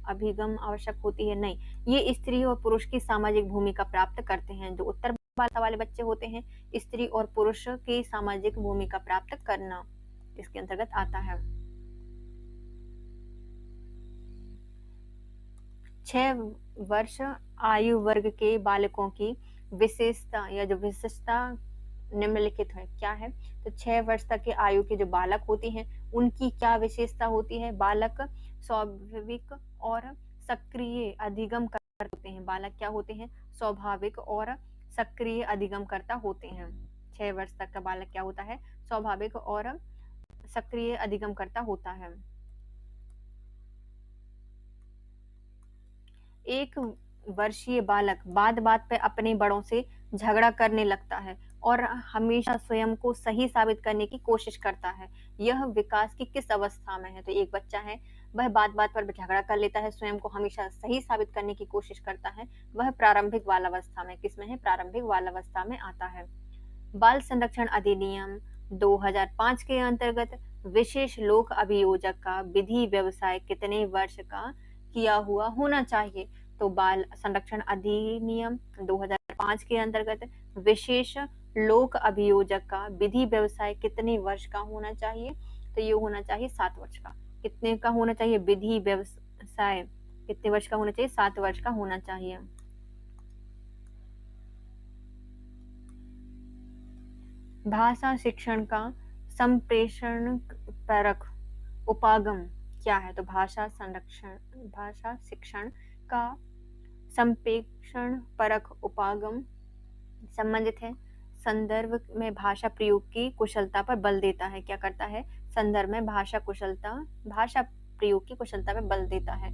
अभिगम आवश्यक होती है? नहीं, ये स्त्री और पुरुष की सामाजिक भूमिका प्राप्त करते हैं। जो उत्तर बाल वाले बच्चे होते हैं, स्त्री और पुरुष की सामाजिक भूमिका प्राप्त करना इसके अंतर्गत आता है। 6 वर्ष आयु वर्ग के बालकों की विशेषता या जो विशिष्टता निम्नलिखित है क्या है? तो 6 वर्ष तक के आयु के जो बालक होते हैं उनकी क्या विशेषता होती है? बालक स्वाभाविक और सक्रिय अधिगम करता होते हैं। बालक क्या होते हैं? स्वाभाविक और सक्रिय अधिगमकर्ता होते हैं। 6 वर्ष तक का बालक क्या होता है? स्वाभाविक और सक्रिय अधिगमकर्ता होता है। एक वर्षीय बालक बात बात पे अपने बड़ों से झगड़ा करने लगता है और हमेशा स्वयं को सही साबित करने की कोशिश करता है। यह विकास की किस अवस्था में है? तो एक बच्चा है, वह बात बात पर झगड़ा कर लेता है, स्वयं को हमेशा सही साबित करने की कोशिश करता है। वह प्रारंभिक बाल अवस्था में, किसमें है? प्रारंभिक बाल अवस्था में आता है। बाल संरक्षण अधिनियम 2005 के अंतर्गत विशेष लोक अभियोजक का विधि व्यवसाय कितने वर्ष का किया हुआ होना चाहिए? तो बाल संरक्षण अधिनियम 2005 के अंतर्गत विशेष लोक अभियोजक का विधि व्यवसाय कितने वर्ष का होना चाहिए? तो ये होना चाहिए 7 वर्ष का। कितने का होना चाहिए? विधि व्यवसाय कितने वर्ष का होना चाहिए? 7 वर्ष का होना चाहिए। भाषा शिक्षण का संप्रेषण परक उपागम क्या है? तो भाषा शिक्षण का संप्रेषण परक उपागम संबंधित है संदर्भ में भाषा प्रयोग की कुशलता पर बल देता है। क्या करता है? संदर्भ में भाषा प्रयोग की कुशलता पर बल देता है।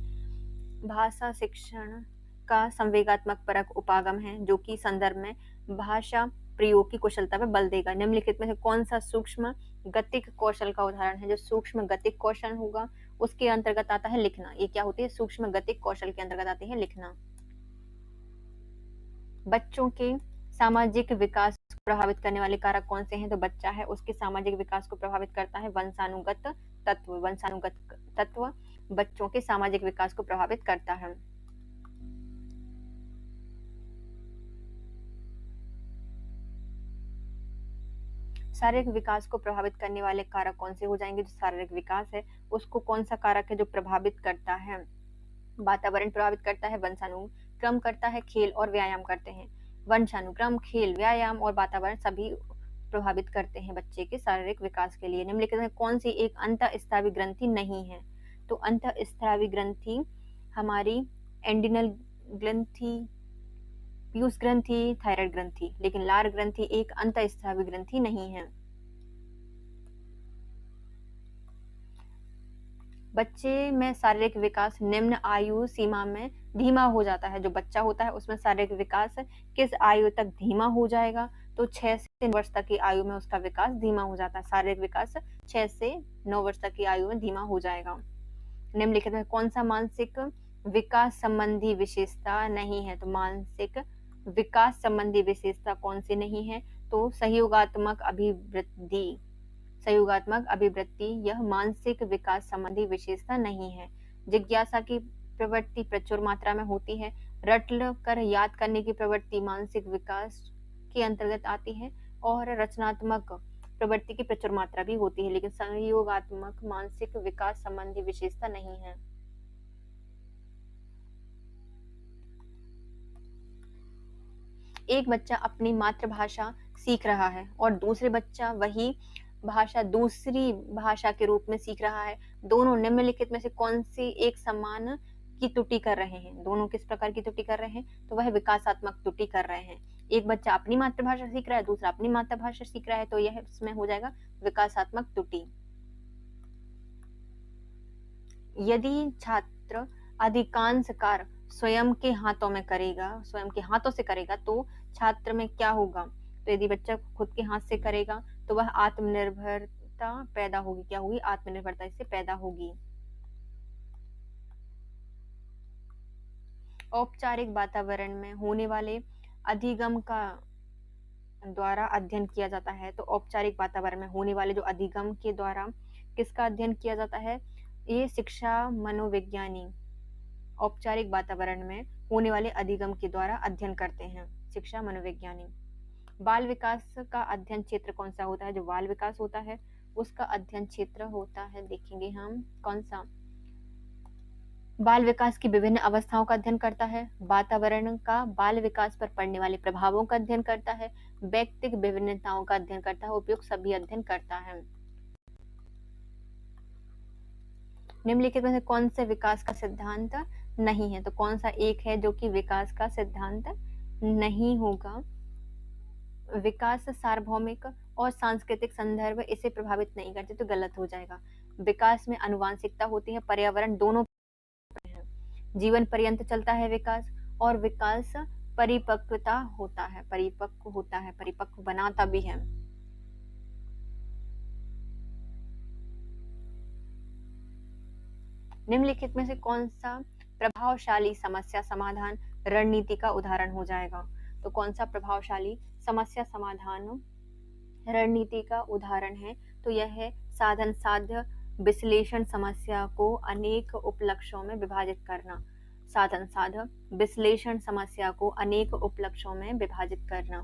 भाषा शिक्षण का संवेगात्मक परक उपागम है जो कि संदर्भ में भाषा प्रयोग की कुशलता पर बल देगा। निम्नलिखित में से कौन सा सूक्ष्म गतिक कौशल का उदाहरण है? जो सूक्ष्म गतिक कौशल होगा उसके अंतर्गत आता है लिखना। ये क्या होती है? सूक्ष्म गतिक कौशल के अंतर्गत आती है लिखना। बच्चों के सामाजिक विकास को प्रभावित करने वाले कारक कौन से हैं? तो बच्चा है, उसके सामाजिक विकास को प्रभावित करता है वंशानुगत तत्व। वंशानुगत तत्व बच्चों के सामाजिक विकास को प्रभावित करता है। शारीरिक विकास को प्रभावित करने वाले कारक कौन से हो जाएंगे? जो शारीरिक विकास है उसको कौन सा कारक है जो प्रभावित करता है? वातावरण प्रभावित करता है, वंशानुक्रम करता है, खेल और व्यायाम करते हैं। वंशानुक्रम, खेल, व्यायाम और वातावरण सभी प्रभावित करते हैं बच्चे के शारीरिक विकास के लिए। निम्नलिखित में कौन सी एक अंतःस्रावी ग्रंथि नहीं है? तो अंतःस्रावी ग्रंथि हमारी एंडिनल ग्रंथि, पीयूष ग्रंथि, थायराइड ग्रंथि, लेकिन लार ग्रंथि एक अंतःस्रावी ग्रंथि नहीं है। बच्चे में शारीरिक विकास निम्न आयु सीमा में धीमा हो जाता है। जो बच्चा होता है उसमें शारीरिक विकास किस आयु तक धीमा हो जाएगा? तो 6 से 9 वर्ष तक की आयु में उसका विकास धीमा हो जाता है। शारीरिक विकास 6 से 9 वर्ष तक की आयु में धीमा हो जाएगा। निम्नलिखित में कौन सा मानसिक विकास संबंधी विशेषता नहीं है? तो मानसिक विकास संबंधी विशेषता कौन सी नहीं है? तो सहयोगात्मक अभिवृत्ति यह मानसिक विकास संबंधी विशेषता नहीं है। जिज्ञासा की प्रवृत्ति प्रचुर मात्रा में होती है। रट कर याद करने की प्रवृत्ति मानसिक विकास के अंतर्गत आती है और रचनात्मक प्रवृत्ति की प्रचुर मात्रा भी होती है, लेकिन सहयोगात्मक मानसिक विकास संबंधी विशेषता नहीं है। एक बच्चा अपनी मातृभाषा सीख रहा है और दूसरे बच्चा वही भाषा दूसरी भाषा के रूप में सीख रहा है। दोनों निम्नलिखित में से कौन सी एक समान की त्रुटि कर रहे हैं? दोनों किस प्रकार की त्रुटि कर रहे हैं? तो वह विकासात्मक त्रुटि कर रहे हैं। एक बच्चा अपनी मातृभाषा सीख रहा है, दूसरा अपनी मातृभाषा सीख रहा है, तो यह इसमें हो जाएगा विकासात्मक त्रुटि। यदि छात्र अधिकांश कार्य स्वयं के हाथों में करेगा, स्वयं के हाथों से करेगा, तो छात्र में क्या होगा? तो यदि बच्चा खुद के हाथ से करेगा तो वह आत्मनिर्भरता पैदा होगी। क्या होगी? आत्मनिर्भरता इससे पैदा होगी। औपचारिक वातावरण में होने वाले अधिगम का द्वारा अध्ययन किया जाता है। तो औपचारिक वातावरण में होने वाले जो अधिगम के द्वारा किसका अध्ययन किया जाता है? ये शिक्षा मनोविज्ञानी औपचारिक वातावरण में होने वाले अधिगम के द्वारा अध्ययन करते हैं, शिक्षा मनोविज्ञानी। बाल विकास का अध्ययन क्षेत्र कौन सा होता है? जो बाल विकास होता है उसका अध्ययन क्षेत्र होता है, देखेंगे हम कौन सा। बाल विकास की विभिन्न अवस्थाओं का अध्ययन करता है, वातावरण का बाल विकास पर पड़ने वाले प्रभावों का अध्ययन करता है, व्यक्तिगत विभिन्नताओं का अध्ययन करता है, उपयुक्त सभी अध्ययन करता है। निम्नलिखित में से कौन से विकास का सिद्धांत नहीं है? तो कौन सा एक है जो कि विकास का सिद्धांत नहीं होगा? विकास सार्वभौमिक और सांस्कृतिक संदर्भ इसे प्रभावित नहीं करते, तो गलत हो जाएगा। विकास में आनुवांशिकता होती है, पर्यावरण दोनों है, जीवन पर्यंत चलता है विकास, और विकास परिपक्वता होता है, परिपक्व होता है, परिपक्व बनाता भी है। निम्नलिखित में से कौन सा प्रभावशाली समस्या समाधान रणनीति का उदाहरण हो जाएगा? तो कौन सा प्रभावशाली समस्या समाधान रणनीति का उदाहरण है? तो यह है साधन साध्य विश्लेषण समस्या को अनेक उपलक्ष्यों में विभाजित करना। साधन साध्य विश्लेषण समस्या को अनेक उपलक्ष्यों में विभाजित करना।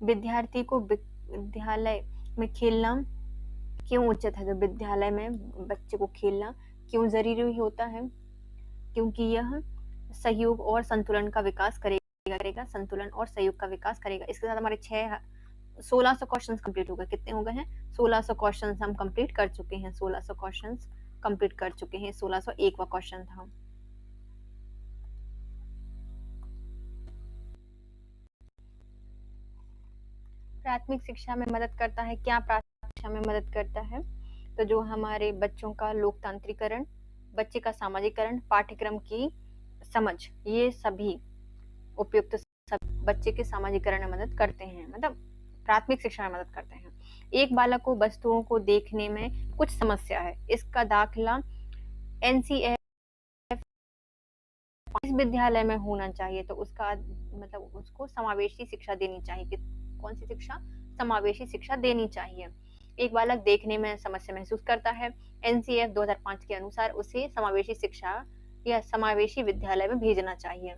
विद्यार्थी को विद्यालय में खेलना क्यों उचित है? तो विद्यालय में बच्चे को खेलना क्यों जरूरी होता है? क्योंकि यह सहयोग और संतुलन का विकास करेगा, संतुलन और सहयोग का विकास करेगा। इसके साथ हमारे 1600 क्वेश्चंस कंप्लीट हो गए। कितने हो गए हैं? 1600 क्वेश्चंस हम कंप्लीट कर चुके हैं, 1600 क्वेश्चंस कंप्लीट कर चुके हैं। 1601वां क्वेश्चन था। प्राथमिक शिक्षा में मदद करता है। क्या प्राथमिक शिक्षा में मदद करता है? तो जो हमारे बच्चों का लोकतांत्रिकरण, बच्चे का सामाजिकरण, पाठ्यक्रम की समझ, ये सभी उपयुक्त सब बच्चे के सामाजिकरण में मदद करते हैं, मतलब प्राथमिक शिक्षा में मदद करते हैं। एक बालक को वस्तुओं को देखने में कुछ समस्या है, इसका दाखिला NCF इस विद्यालय में होना चाहिए, तो उसका मतलब उसको समावेशी शिक्षा देनी चाहिए। कौन सी शिक्षा? समावेशी शिक्षा देनी चाहिए। एक बालक देखने में समस्या महसूस करता है, NCF 2005 के अनुसार उसे समावेशी शिक्षा या समावेशी विद्यालय में भेजना चाहिए।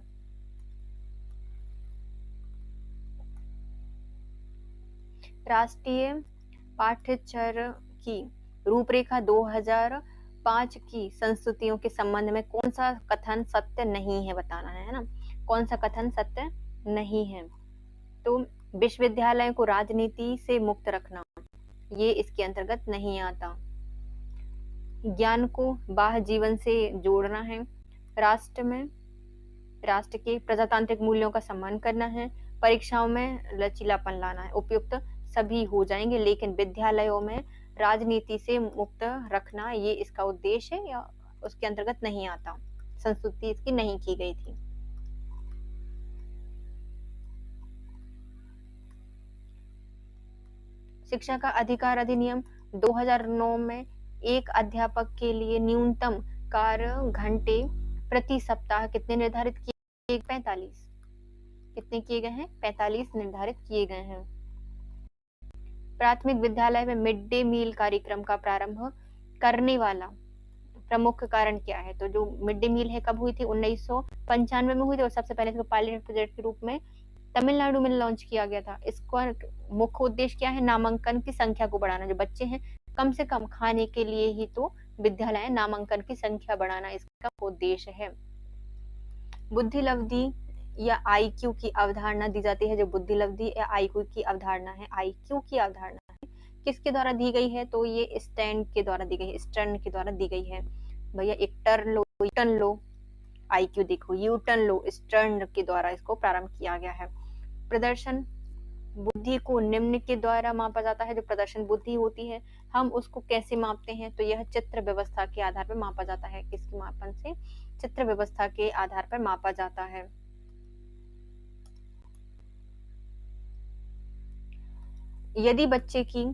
राष्ट्रीय पाठ्यचर्या की रूपरेखा 2005 की संस्तुतियों के संबंध में कौन सा कथन सत्य नहीं है? बताना है ना, कौन सा कथन सत्य नहीं है? तो विश्वविद्यालय को राजनीति से मुक्त रखना, ये इसके अंतर्गत नहीं आता। ज्ञान को बाह्य जीवन से जोड़ना है, राष्ट्र के प्रजातांत्रिक मूल्यों का सम्मान करना है, परीक्षाओं में लचीलापन लाना है। उपयुक्त सभी हो जाएंगे, लेकिन विद्यालयों में राजनीति से मुक्त रखना ये इसका उद्देश्य है या उसके अंतर्गत नहीं आता, संस्तुति इसकी नहीं की गई थी। शिक्षा का अधिकार अधिनियम 2009 में एक अध्यापक के लिए न्यूनतम कार्य घंटे प्रति सप्ताह कितने निर्धारित किए? 45। कितने किए गए हैं? 45 निर्धारित किए गए हैं। प्राथमिक विद्यालय में मिड डे मील कार्यक्रम का प्रारंभ करने वाला प्रमुख कारण क्या है? तो जो मिड डे मील है कब हुई थी? 1995 में हुई थी, और सबसे पहले इसको पायलट प्रोजेक्ट के रूप में तमिलनाडु में लॉन्च किया गया था। इसका मुख्य उद्देश्य क्या है? नामांकन की संख्या को बढ़ाना। जो बच्चे हैं कम से कम खाने के लिए ही तो विद्यालय, नामांकन की संख्या बढ़ाना इसका उद्देश्य है। बुद्धि लब्धि या IQ की अवधारणा दी जाती है। जो बुद्धि लब्धि या IQ की अवधारणा है, IQ की अवधारणा है, किसके द्वारा दी गई है? तो ये स्टैंड के द्वारा दी गई है, स्टर्न के द्वारा दी गई है। भैया एक टर्न लो, IQ देखो, यूटर्न लो, स्टर्न के द्वारा इसको प्रारंभ किया गया है। प्रदर्शन बुद्धि को निम्न के द्वारा मापा जाता है, जो प्रदर्शन बुद्धि होती है। हम उसको कैसे मापते हैं, तो यह चित्र व्यवस्था के आधार पर मापा जाता है। किसके मापन से? चित्र व्यवस्था के आधार पर मापा जाता है। यदि बच्चे की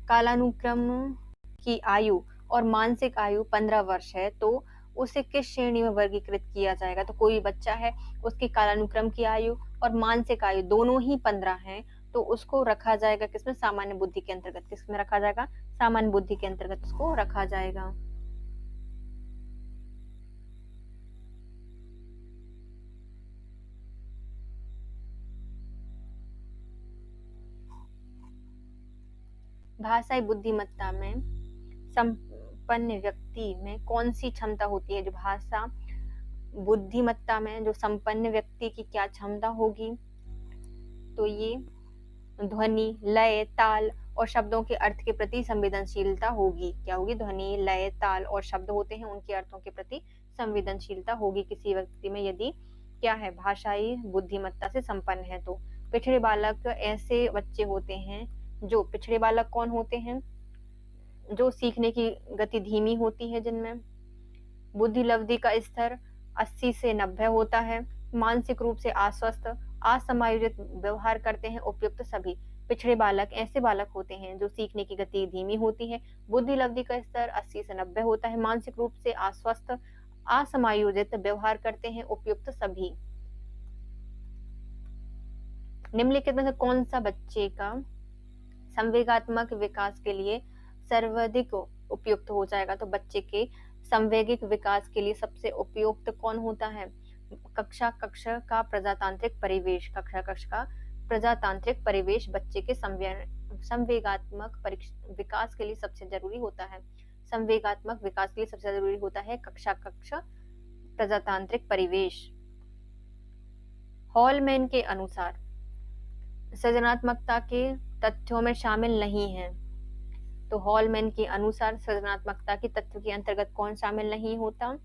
कालानुक्रम की आयु और मानसिक आयु 15 वर्ष है, तो उसे किस श्रेणी में वर्गीकृत किया जाएगा? तो कोई बच्चा है, उसकी कालानुक्रम की आयु और मानसिक आयु दोनों ही 15 हैं, तो उसको रखा जाएगा किसमें? सामान्य बुद्धि के अंतर्गत। किसमें रखा जाएगा? सामान्य बुद्धि के अंतर्गत उसको रखा जाएगा। भाषाई बुद्धिमत्ता में संपन्न व्यक्ति में कौन सी क्षमता होती है? जो भाषा बुद्धिमत्ता में जो संपन्न व्यक्ति की क्या क्षमता होगी? तो ये ध्वनि, लय, ताल और शब्दों के अर्थ के प्रति संवेदनशीलता होगी। क्या होगी? ध्वनि, लय, ताल और शब्द होते हैं, उनके अर्थों के प्रति संवेदनशीलता होगी किसी व्यक्ति में, यदि क्या है? भाषाई बुद्धिमत्ता से संपन्न है। तो पिछड़े बालक ऐसे बच्चे होते हैं, जो पिछड़े बालक कौन होते हैं? जो सीखने की गति धीमी होती है, जिनमें बुद्धि लब्धि का स्तर 80 से 90 होता है, मानसिक रूप से अस्वस्थ, असमायोजित व्यवहार करते हैं उपयुक्त सभी। पिछड़े बालक ऐसे बालक होते हैं जो सीखने की गति धीमी होती है, बुद्धि लब्धि का स्तर 80 से 90 होता है, मानसिक रूप से अस्वस्थ, असमायोजित व्यवहार करते हैं उपयुक्त सभी। निम्नलिखित में से कौन सा बच्चे का संवेगात्मक विकास के लिए सर्वाधिक उपयुक्त हो जाएगा? तो बच्चे के संवेगिक विकास के लिए सबसे उपयुक्त कौन होता है? कक्षा कक्ष का प्रजातांत्रिक परिवेश। कक्षा कक्ष का प्रजातांत्रिक परिवेश बच्चे के संवेगात्मक विकास के लिए सबसे जरूरी होता है। संवेगात्मक विकास के लिए सबसे जरूरी होता है कक्षा कक्ष प्रजातांत्रिक परिवेश। हॉलमैन के अनुसार सृजनात्मकता के तथ्यों में शामिल नहीं है। तो हॉलमैन के अनुसार सृजनात्मकता के तत्व के अंतर्गत कौन शामिल नहीं होता?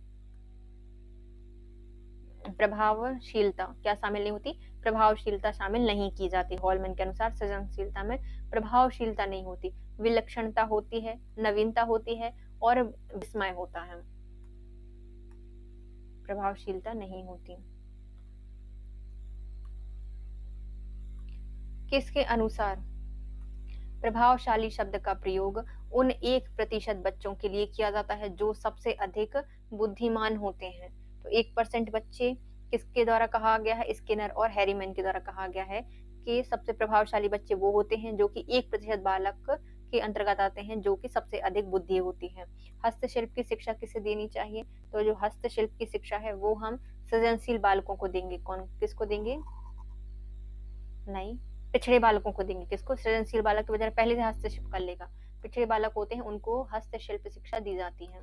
प्रभावशीलता। क्या शामिल नहीं होती? प्रभावशीलता शामिल नहीं की जाती। हॉलमैन के अनुसार सृजनशीलता में प्रभावशीलता नहीं होती, विलक्षणता होती है, नवीनता होती है और विस्मय होता है। प्रभावशीलता नहीं होती। किसके अनुसार प्रभावशाली शब्द का प्रयोग उन 1% बच्चों के लिए किया जाता है जो सबसे अधिक बुद्धिमान होते हैं? तो 1% बच्चे किसके द्वारा कहा गया है? स्किनर और हैरीमैन के द्वारा कहा गया है कि सबसे प्रभावशाली बच्चे वो होते हैं जो कि 1% बालक के अंतर्गत आते हैं, जो कि सबसे अधिक बुद्धि होती है। हस्तशिल्प की शिक्षा किसे देनी चाहिए? तो जो हस्तशिल्प की शिक्षा है वो हम सृजनशील बालकों को देंगे। कौन किसको देंगे? नहीं, पिछड़े बालकों को देंगे। किसको? सृजनशील बालक तो बेचारा पहले से हस्तशिल्प कर लेगा। पिछड़े बालक होते हैं, उनको हस्तशिल्प शिक्षा दी जाती है।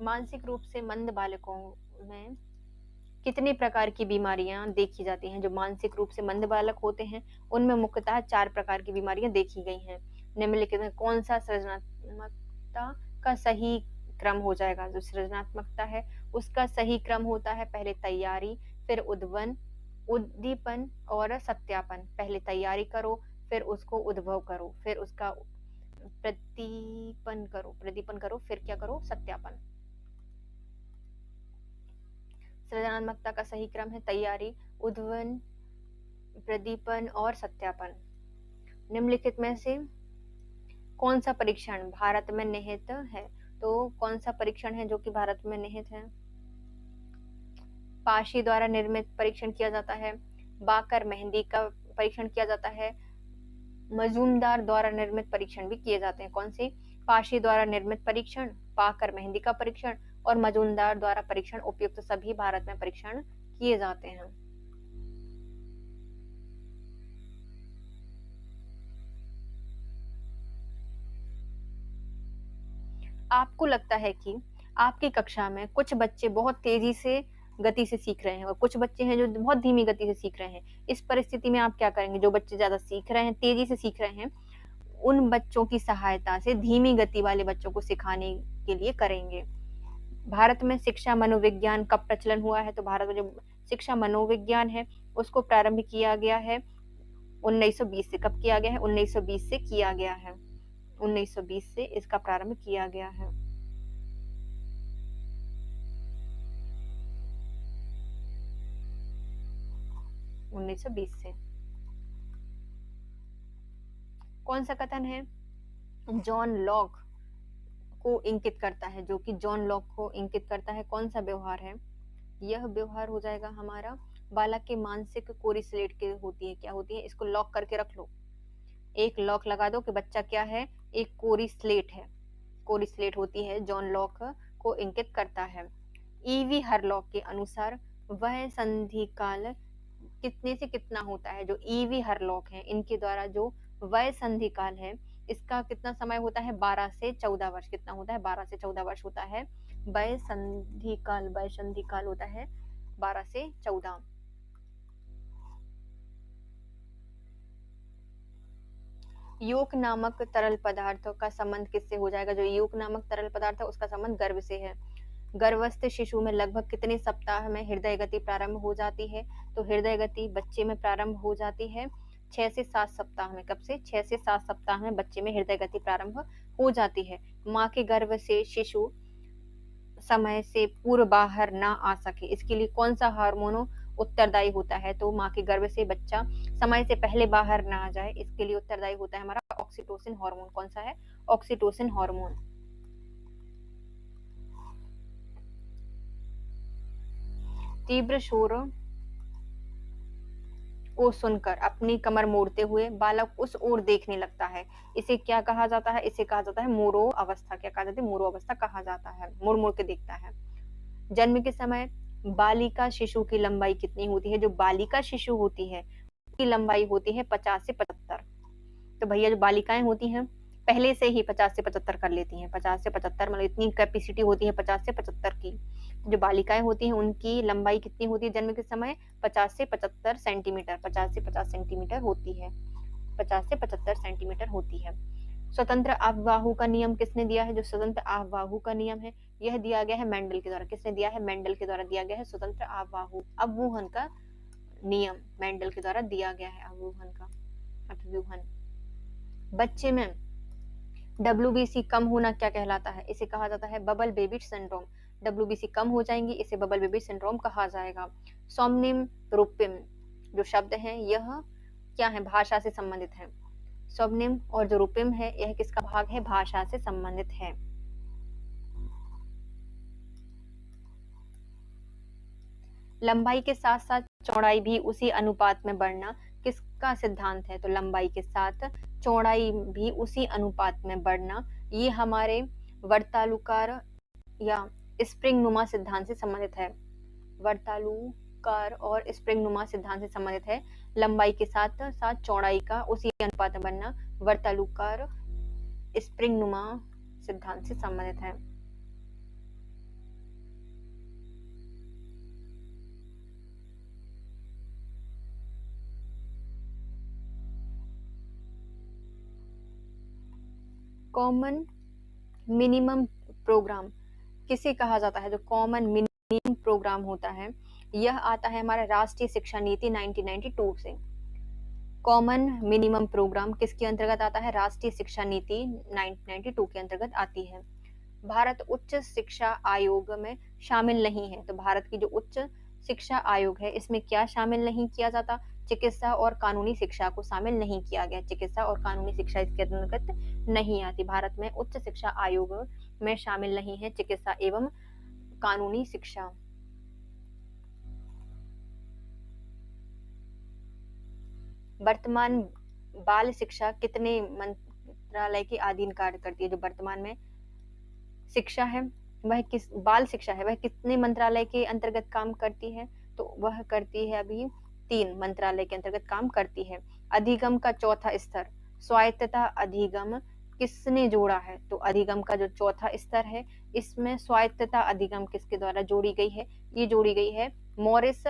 मानसिक रूप से मंद बालकों में कितने प्रकार की बीमारियां देखी जाती हैं? जो मानसिक रूप से मंद बालक होते हैं उनमें मुख्यतः 4 प्रकार की बीमारियां देखी गई हैं। निम्नलिखित में कौन सा सृजनात्मकता का सही क्रम हो जाएगा? जो सृजनात्मकता है उसका सही क्रम होता है पहले तैयारी, फिर उद्दीपन और सत्यापन। पहले तैयारी करो, फिर उसको उद्भव करो, फिर उसका प्रदीपन करो, फिर क्या करो? सत्यापन। सृजनात्मकता का सही क्रम है तैयारी, उद्भवन, प्रदीपन और सत्यापन। निम्नलिखित में से कौन सा परीक्षण भारत में निहित है? तो कौन सा परीक्षण है जो कि भारत में निहित है? पाशी द्वारा निर्मित परीक्षण किया जाता है, बाकर मेहंदी का परीक्षण किया जाता है, मजूमदार द्वारा निर्मित परीक्षण भी किए जाते हैं। कौन से? पाशी द्वारा निर्मित परीक्षण, पाकर मेहंदी का परीक्षण और मजूमदार द्वारा परीक्षण उपयुक्त सभी भारत में परीक्षण किए जाते हैं। आपको लगता है कि आपकी कक्षा में कुछ बच्चे बहुत तेजी से गति से सीख रहे हैं और कुछ बच्चे हैं जो बहुत धीमी गति से सीख रहे हैं। इस परिस्थिति में आप क्या करेंगे? जो बच्चे ज्यादा सीख रहे हैं, तेजी से सीख रहे हैं, उन बच्चों की सहायता से धीमी गति वाले बच्चों को सिखाने के लिए करेंगे। भारत में शिक्षा मनोविज्ञान कब प्रचलन हुआ है? तो भारत में जो शिक्षा मनोविज्ञान है उसको प्रारंभ किया गया है 1920 से। कब किया गया है? 1920 से किया गया है। 1920 से इसका प्रारंभ किया गया है। उन्नीस सौ बीस से। कौन सा कथन है? जॉन लॉक को इंगित करता है, जो कि जॉन लॉक को इंगित करता है। कौन सा व्यवहार है? यह व्यवहार हो जाएगा हमारा बालक के मानसिक कोरी स्लेट के होती है। क्या होती है? इसको लॉक करके रख लो, एक लॉक लगा दो कि बच्चा क्या है? एक कोरी स्लेट है। कोरी स्लेट होती है, जॉन लॉक को इंगित करता है। ईवी हरलॉक के अनुसार वह संधि काल कितने से कितना होता है? जो ईवी हरलॉक है इनके द्वारा जो वय संधि काल है, इसका कितना समय होता है? 12 से 14 वर्ष। कितना होता है? 12 से 14 वर्ष होता है वय संधि काल। वय संधि काल होता है 12 से 14। यूक नामक तरल पदार्थ का संबंध किससे हो जाएगा? जो यूक नामक तरल पदार्थ है उसका संबंध गर्भ से है। गर्भस्थ शिशु में लगभग कितने सप्ताह में हृदय गति प्रारंभ हो जाती है? तो हृदय गति बच्चे में प्रारंभ हो जाती है 6 से 7 सप्ताह में। कब से? 6 से 7 सप्ताह में बच्चे में हृदय गति प्रारंभ हो जाती है। माँ के गर्भ से शिशु समय से पूर्व बाहर ना आ सके, इसके लिए कौन सा हार्मोन उत्तरदायी होता है? तो माँ के गर्भ से बच्चा समय से पहले बाहर ना आ जाए, इसके लिए उत्तरदायी होता है हमारा ऑक्सीटोसिन हार्मोन। कौन सा है? Oxytocin hormone. तीव्र शोर को सुनकर अपनी कमर मोड़ते हुए बालक उस ओर देखने लगता है, इसे क्या कहा जाता है? इसे कहा जाता है मोरो अवस्था। क्या कहा जाता है? मोरो अवस्था कहा जाता है। मुड़ मुड़ के देखता है। जन्म के समय बालिका शिशु की लंबाई कितनी होती है? जो बालिका शिशु होती है उसकी लंबाई होती है 50 से 75। तो भैया जो बालिकाएं होती हैं पहले से ही 50 से 75 कर लेती हैं। 50 से 75 मतलब इतनी कैपेसिटी होती है 50 से 75 की। जो बालिकाएं होती हैं उनकी लंबाई कितनी होती है जन्म के समय? 50 से 75 सेंटीमीटर। 50 से 50 सेंटीमीटर होती है। 50 से 75 सेंटीमीटर होती है। स्वतंत्र आबाहु का नियम किसने दिया है? जो स्वतंत्र आबाहु का नियम है यह दिया गया है मेंडल के द्वारा। किसने दिया है? मेंडल के द्वारा दिया गया है स्वतंत्र आबाहु अवूहन का नियम मेंडल के द्वारा दिया गया है। अवूहन का अवूहन। बच्चे में WBC कम होना क्या कहलाता है? इसे कहा जाता है बबल बेबी सिंड्रोम। WBC कम हो जाएंगी, इसे बबल बेबी सिंड्रोम कहा जाएगा। सोमनिम रूपिम जो शब्द है यह क्या है? भाषा से संबंधित है। सोमनिम और जो रूपिम है यह किसका भाग है? भाषा से संबंधित है। लंबाई के साथ साथ चौड़ाई भी उसी अनुपात में बढ़ना किसका सिद्धांत है? तो लंबाई के साथ चौड़ाई भी उसी अनुपात में बढ़ना ये हमारे वर्तालुकार या स्प्रिंग नुमा सिद्धांत से संबंधित है। वर्तालुकार और स्प्रिंग नुमा सिद्धांत से संबंधित है। लंबाई के साथ साथ चौड़ाई का उसी अनुपात में बढ़ना वर्तालुकार स्प्रिंग नुमा सिद्धांत से संबंधित है। कॉमन मिनिमम प्रोग्राम किसे कहा जाता है? जो कॉमन मिनिमम प्रोग्राम होता है यह आता है हमारा राष्ट्रीय शिक्षा नीति 1992 से। कॉमन मिनिमम प्रोग्राम किसके अंतर्गत आता है? राष्ट्रीय शिक्षा नीति 1992 के अंतर्गत आती है। भारत उच्च शिक्षा आयोग में शामिल नहीं है। तो भारत की जो उच्च शिक्षा आयोग है इसमें क्या शामिल नहीं किया जाता? चिकित्सा और कानूनी शिक्षा को शामिल नहीं किया गया। चिकित्सा और कानूनी शिक्षा इसके अंतर्गत नहीं आती। भारत में उच्च शिक्षा आयोग में शामिल नहीं है चिकित्सा एवं कानूनी शिक्षा। वर्तमान बाल शिक्षा कितने मंत्रालय के अधीन कार्य करती है? जो वर्तमान में शिक्षा है वह किस बाल शिक्षा है वह कितने मंत्रालय के अंतर्गत काम करती है? तो वह करती है अभी 3 मंत्रालय के अंतर्गत काम करती है। अधिगम का चौथा स्तर स्वायत्तता अधिगम किसने जोड़ा है? तो अधिगम का जो चौथा स्तर है इसमें स्वायत्तता अधिगम किसके द्वारा जोड़ी गई है? ये जोड़ी गई है मॉरिस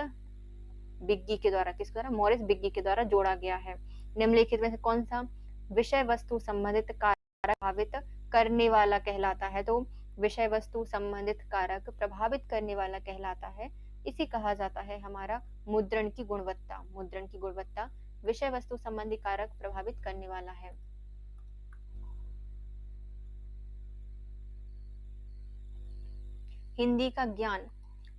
बिग्गी के द्वारा। किस द्वारा? मॉरिस बिग्गी के द्वारा जोड़ा गया है। निम्नलिखित में से कौन सा विषय वस्तु संबंधित कारक प्रभावित करने वाला कहलाता है? तो विषय वस्तु संबंधित कारक प्रभावित करने वाला कहलाता है इसे कहा जाता है हमारा मुद्रण की गुणवत्ता। मुद्रण की गुणवत्ता विषय वस्तु संबंधी कारक प्रभावित करने वाला है। हिंदी का ज्ञान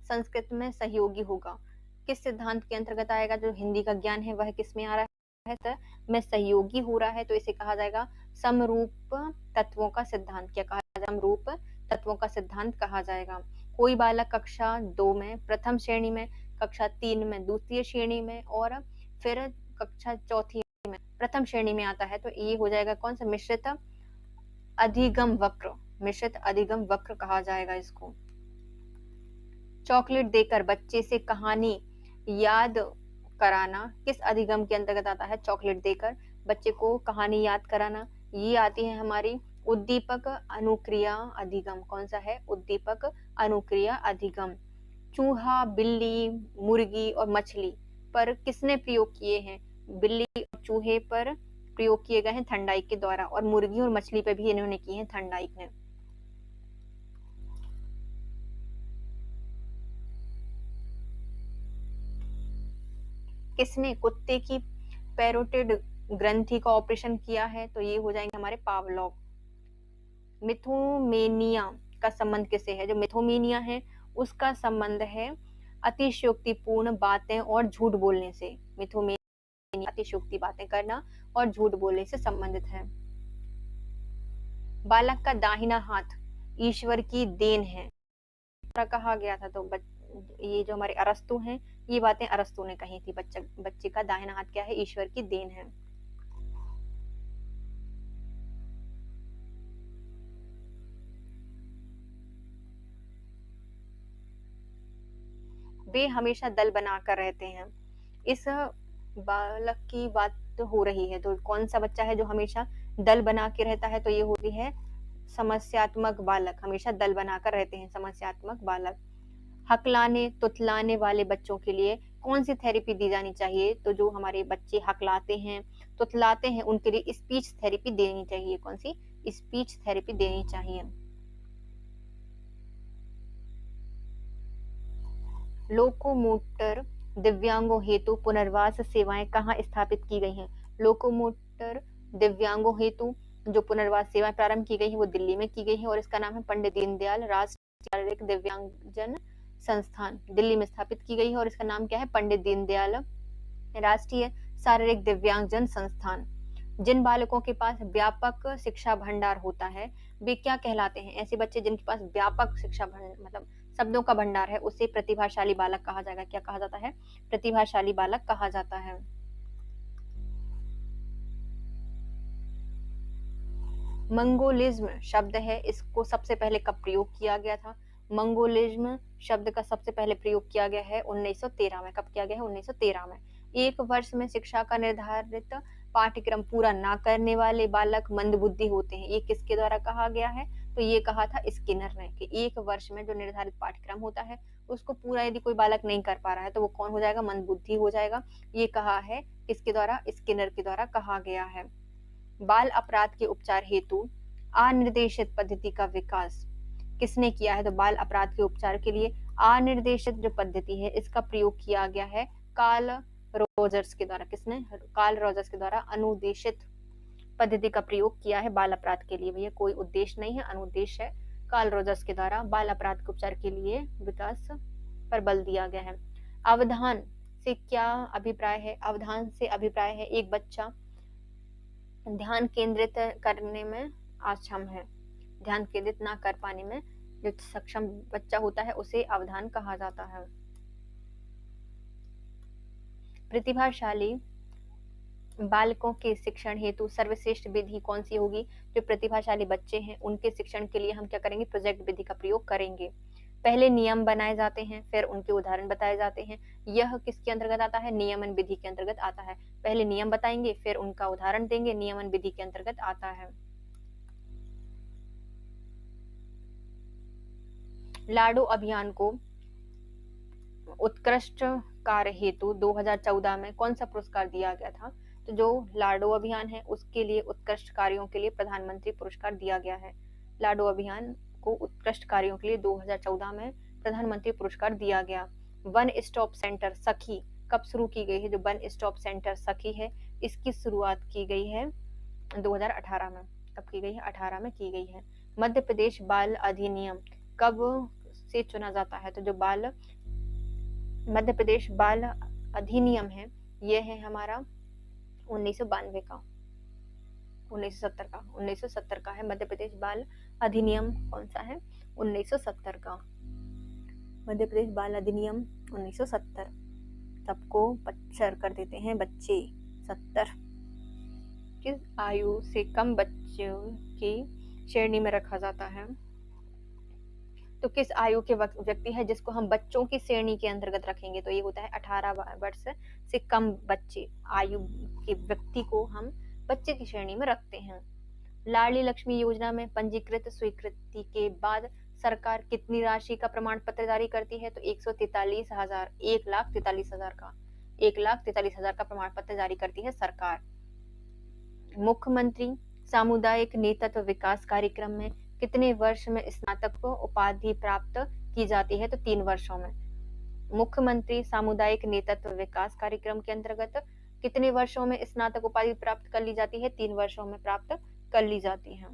संस्कृत में सहयोगी होगा। किस सिद्धांत के अंतर्गत आएगा? जो हिंदी का ज्ञान है वह किस में आ रहा है? तो में सहयोगी हो रहा है, तो इसे कहा जाएगा समरूप तत्वों का सिद्धांत। क्या कहा जाएगा? समरूप तत्वों का सिद्धांत कहा जाएगा। कोई बालक कक्षा 2 में प्रथम श्रेणी में, कक्षा 3 में द्वितीय श्रेणी में और फिर कक्षा चौथी में प्रथम श्रेणी में आता है, तो ये हो जाएगा कौन सा? मिश्रित अधिगम वक्र। मिश्रित अधिगम वक्र कहा जाएगा इसको। चॉकलेट देकर बच्चे से कहानी याद कराना किस अधिगम के अंतर्गत आता है? चॉकलेट देकर बच्चे को कहानी याद कराना, ये आती है हमारी उद्दीपक अनुक्रिया अधिगम। कौन सा है? उद्दीपक अनुक्रिया अधिगम। चूहा, बिल्ली, मुर्गी और मछली पर किसने प्रयोग किए हैं? बिल्ली और चूहे पर प्रयोग किए गए हैं थर्नडाइक के द्वारा, और मुर्गी और मछली पे भी इन्होंने किए हैं थर्नडाइक ने। किसने कुत्ते की पैरोटिड ग्रंथि का ऑपरेशन किया है? तो ये हो जाएंगे हमारे पावलोव। मिथोमेनिया का संबंध किससे है? जो मिथोमेनिया है उसका संबंध है अतिशयोक्तिपूर्ण बातें और झूठ बोलने से। मिथोमेनिया अतिशयोक्ति बातें करना और झूठ बोलने से संबंधित है। बालक का दाहिना हाथ ईश्वर की देन है कहा गया था, तो ये जो हमारे अरस्तु हैं, ये बातें अरस्तु ने कही थी। बच्चे का दाहिना हाथ क्या है? ईश्वर की देन है। वे हमेशा दल बनाकर रहते हैं। इस बालक की बात हो रही है, तो कौन सा बच्चा है जो हमेशा दल बना के रहता है? तो ये होती है समस्यात्मक बालक। हमेशा दल बनाकर रहते हैं समस्यात्मक बालक। हकलाने तुतलाने वाले बच्चों के लिए कौन सी थेरेपी दी जानी चाहिए? तो जो हमारे बच्चे हकलाते हैं, तुतलाते हैं, उनके लिए स्पीच थेरेपी देनी चाहिए। कौन सी? स्पीच थेरेपी देनी चाहिए। लोकोमोटर दिव्यांगों हेतु पुनर्वास सेवाएं कहाँ स्थापित की गई हैं? लोकोमोटर दिव्यांगों हेतु जो पुनर्वास सेवाएं प्रारंभ की गई है वो दिल्ली में की गई है, और इसका नाम है पंडित दीनदयाल राष्ट्रीय शारीरिक दिव्यांगजन संस्थान। दिल्ली में स्थापित की गई है और इसका नाम क्या है? पंडित दीनदयाल राष्ट्रीय शारीरिक दिव्यांगजन संस्थान। जिन बालकों के पास व्यापक शिक्षा भंडार होता है वे क्या कहलाते हैं? ऐसे बच्चे जिनके पास व्यापक शिक्षा मतलब शब्दों का भंडार है, उसे प्रतिभाशाली बालक कहा जाएगा। क्या कहा जाता है? प्रतिभाशाली बालक कहा जाता है। मंगोलिज्म शब्द है, इसको सबसे पहले कब प्रयोग किया गया था? मंगोलिज्म शब्द का सबसे पहले प्रयोग किया गया है 1913 में। कब किया गया है? 1913 में। एक वर्ष में शिक्षा का निर्धारित पाठ्यक्रम पूरा ना करने वाले बालक मंदबुद्धि होते हैं। ये किसके द्वारा कहा गया है? तो ये कहा था स्किनर ने कि एक वर्ष में जो निर्धारित पाठ्यक्रम होता है उसको पूरा यदि कोई बालक नहीं कर पा रहा है तो वो कौन हो जाएगा? मंदबुद्धि हो जाएगा। ये कहा है किसके द्वारा? स्किनर के द्वारा कहा गया है। बाल अपराध के उपचार हेतु अनिर्देशित पद्धति का विकास किसने किया है? तो बाल अपराध के उपचार के लिए अनिर्देशित जो पद्धति है इसका प्रयोग किया गया है कार्ल रोजर्स के द्वारा। किसने? कार्ल रोजर्स के द्वारा अनुदेशित पद्धति का प्रयोग किया है बाल अपराध के लिए। भैया कोई उद्देश्य नहीं है, अनुद्देश्य है। कार्ल रोजर्स के द्वारा बाल अपराध के उपचार के लिए विकास पर बल दिया गया है। अवधान से क्या अभिप्राय है? अवधान से अभिप्राय है एक बच्चा ध्यान केंद्रित करने में अक्षम है। ध्यान केंद्रित ना कर पाने में जो सक्षम बच्चा होता है उसे अवधान कहा जाता है। प्रतिभाशाली बालकों के शिक्षण हेतु सर्वश्रेष्ठ विधि कौन सी होगी? जो प्रतिभाशाली बच्चे हैं उनके शिक्षण के लिए हम क्या करेंगे? प्रोजेक्ट विधि का प्रयोग करेंगे। पहले नियम बनाए जाते हैं, फिर उनके उदाहरण बताए जाते हैं। यह किसके अंतर्गत आता है? नियमन विधि के अंतर्गत आता है। पहले नियम बताएंगे, फिर उनका उदाहरण देंगे, नियमन विधि के अंतर्गत आता है। लाडो अभियान को उत्कृष्ट कार्य हेतु 2014 में कौन सा पुरस्कार दिया गया था? तो जो लाडो अभियान है उसके लिए उत्कृष्ट कार्यों के लिए प्रधानमंत्री पुरस्कार दिया गया है। लाडो अभियान को उत्कृष्ट कार्यों के लिए 2014 में प्रधानमंत्री पुरस्कार दिया गया। वन स्टॉप सेंटर सखी कब शुरू की गई है? जो वन स्टॉप सेंटर सखी है, इसकी शुरुआत की गई है 2018 में। कब की गई है? 18 में की गई है। मध्य प्रदेश बाल अधिनियम कब से चुना जाता है? तो जो मध्य प्रदेश बाल अधिनियम है, ये है हमारा 1992 का, 1970 का है। मध्य प्रदेश बाल अधिनियम कौन सा है? 1970 का। मध्य प्रदेश बाल अधिनियम 1970। सबको पच्चर कर देते हैं बच्चे। 70 किस आयु से कम बच्चों की श्रेणी में रखा जाता है? तो किस आयु के व्यक्ति है जिसको हम बच्चों की श्रेणी के अंतर्गत रखेंगे? तो ये होता है 18 वर्ष से कम बच्चे आयु के व्यक्ति को हम बच्चे की श्रेणी में रखते हैं। लाडली लक्ष्मी योजना में पंजीकृत स्वीकृति के बाद सरकार कितनी राशि का प्रमाण पत्र जारी करती है? तो 1,43,000 1,43,000 का 1,43,000 का प्रमाण पत्र जारी करती है सरकार। मुख्यमंत्री सामुदायिक नेतृत्व विकास कार्यक्रम में कितने वर्ष में स्नातक को उपाधि प्राप्त की जाती है? तो 3 वर्षों में। मुख्यमंत्री सामुदायिक नेतृत्व विकास कार्यक्रम के अंतर्गत कितने वर्षों में स्नातक उपाधि प्राप्त कर ली जाती है? 3 वर्षों में प्राप्त कर ली जाती है।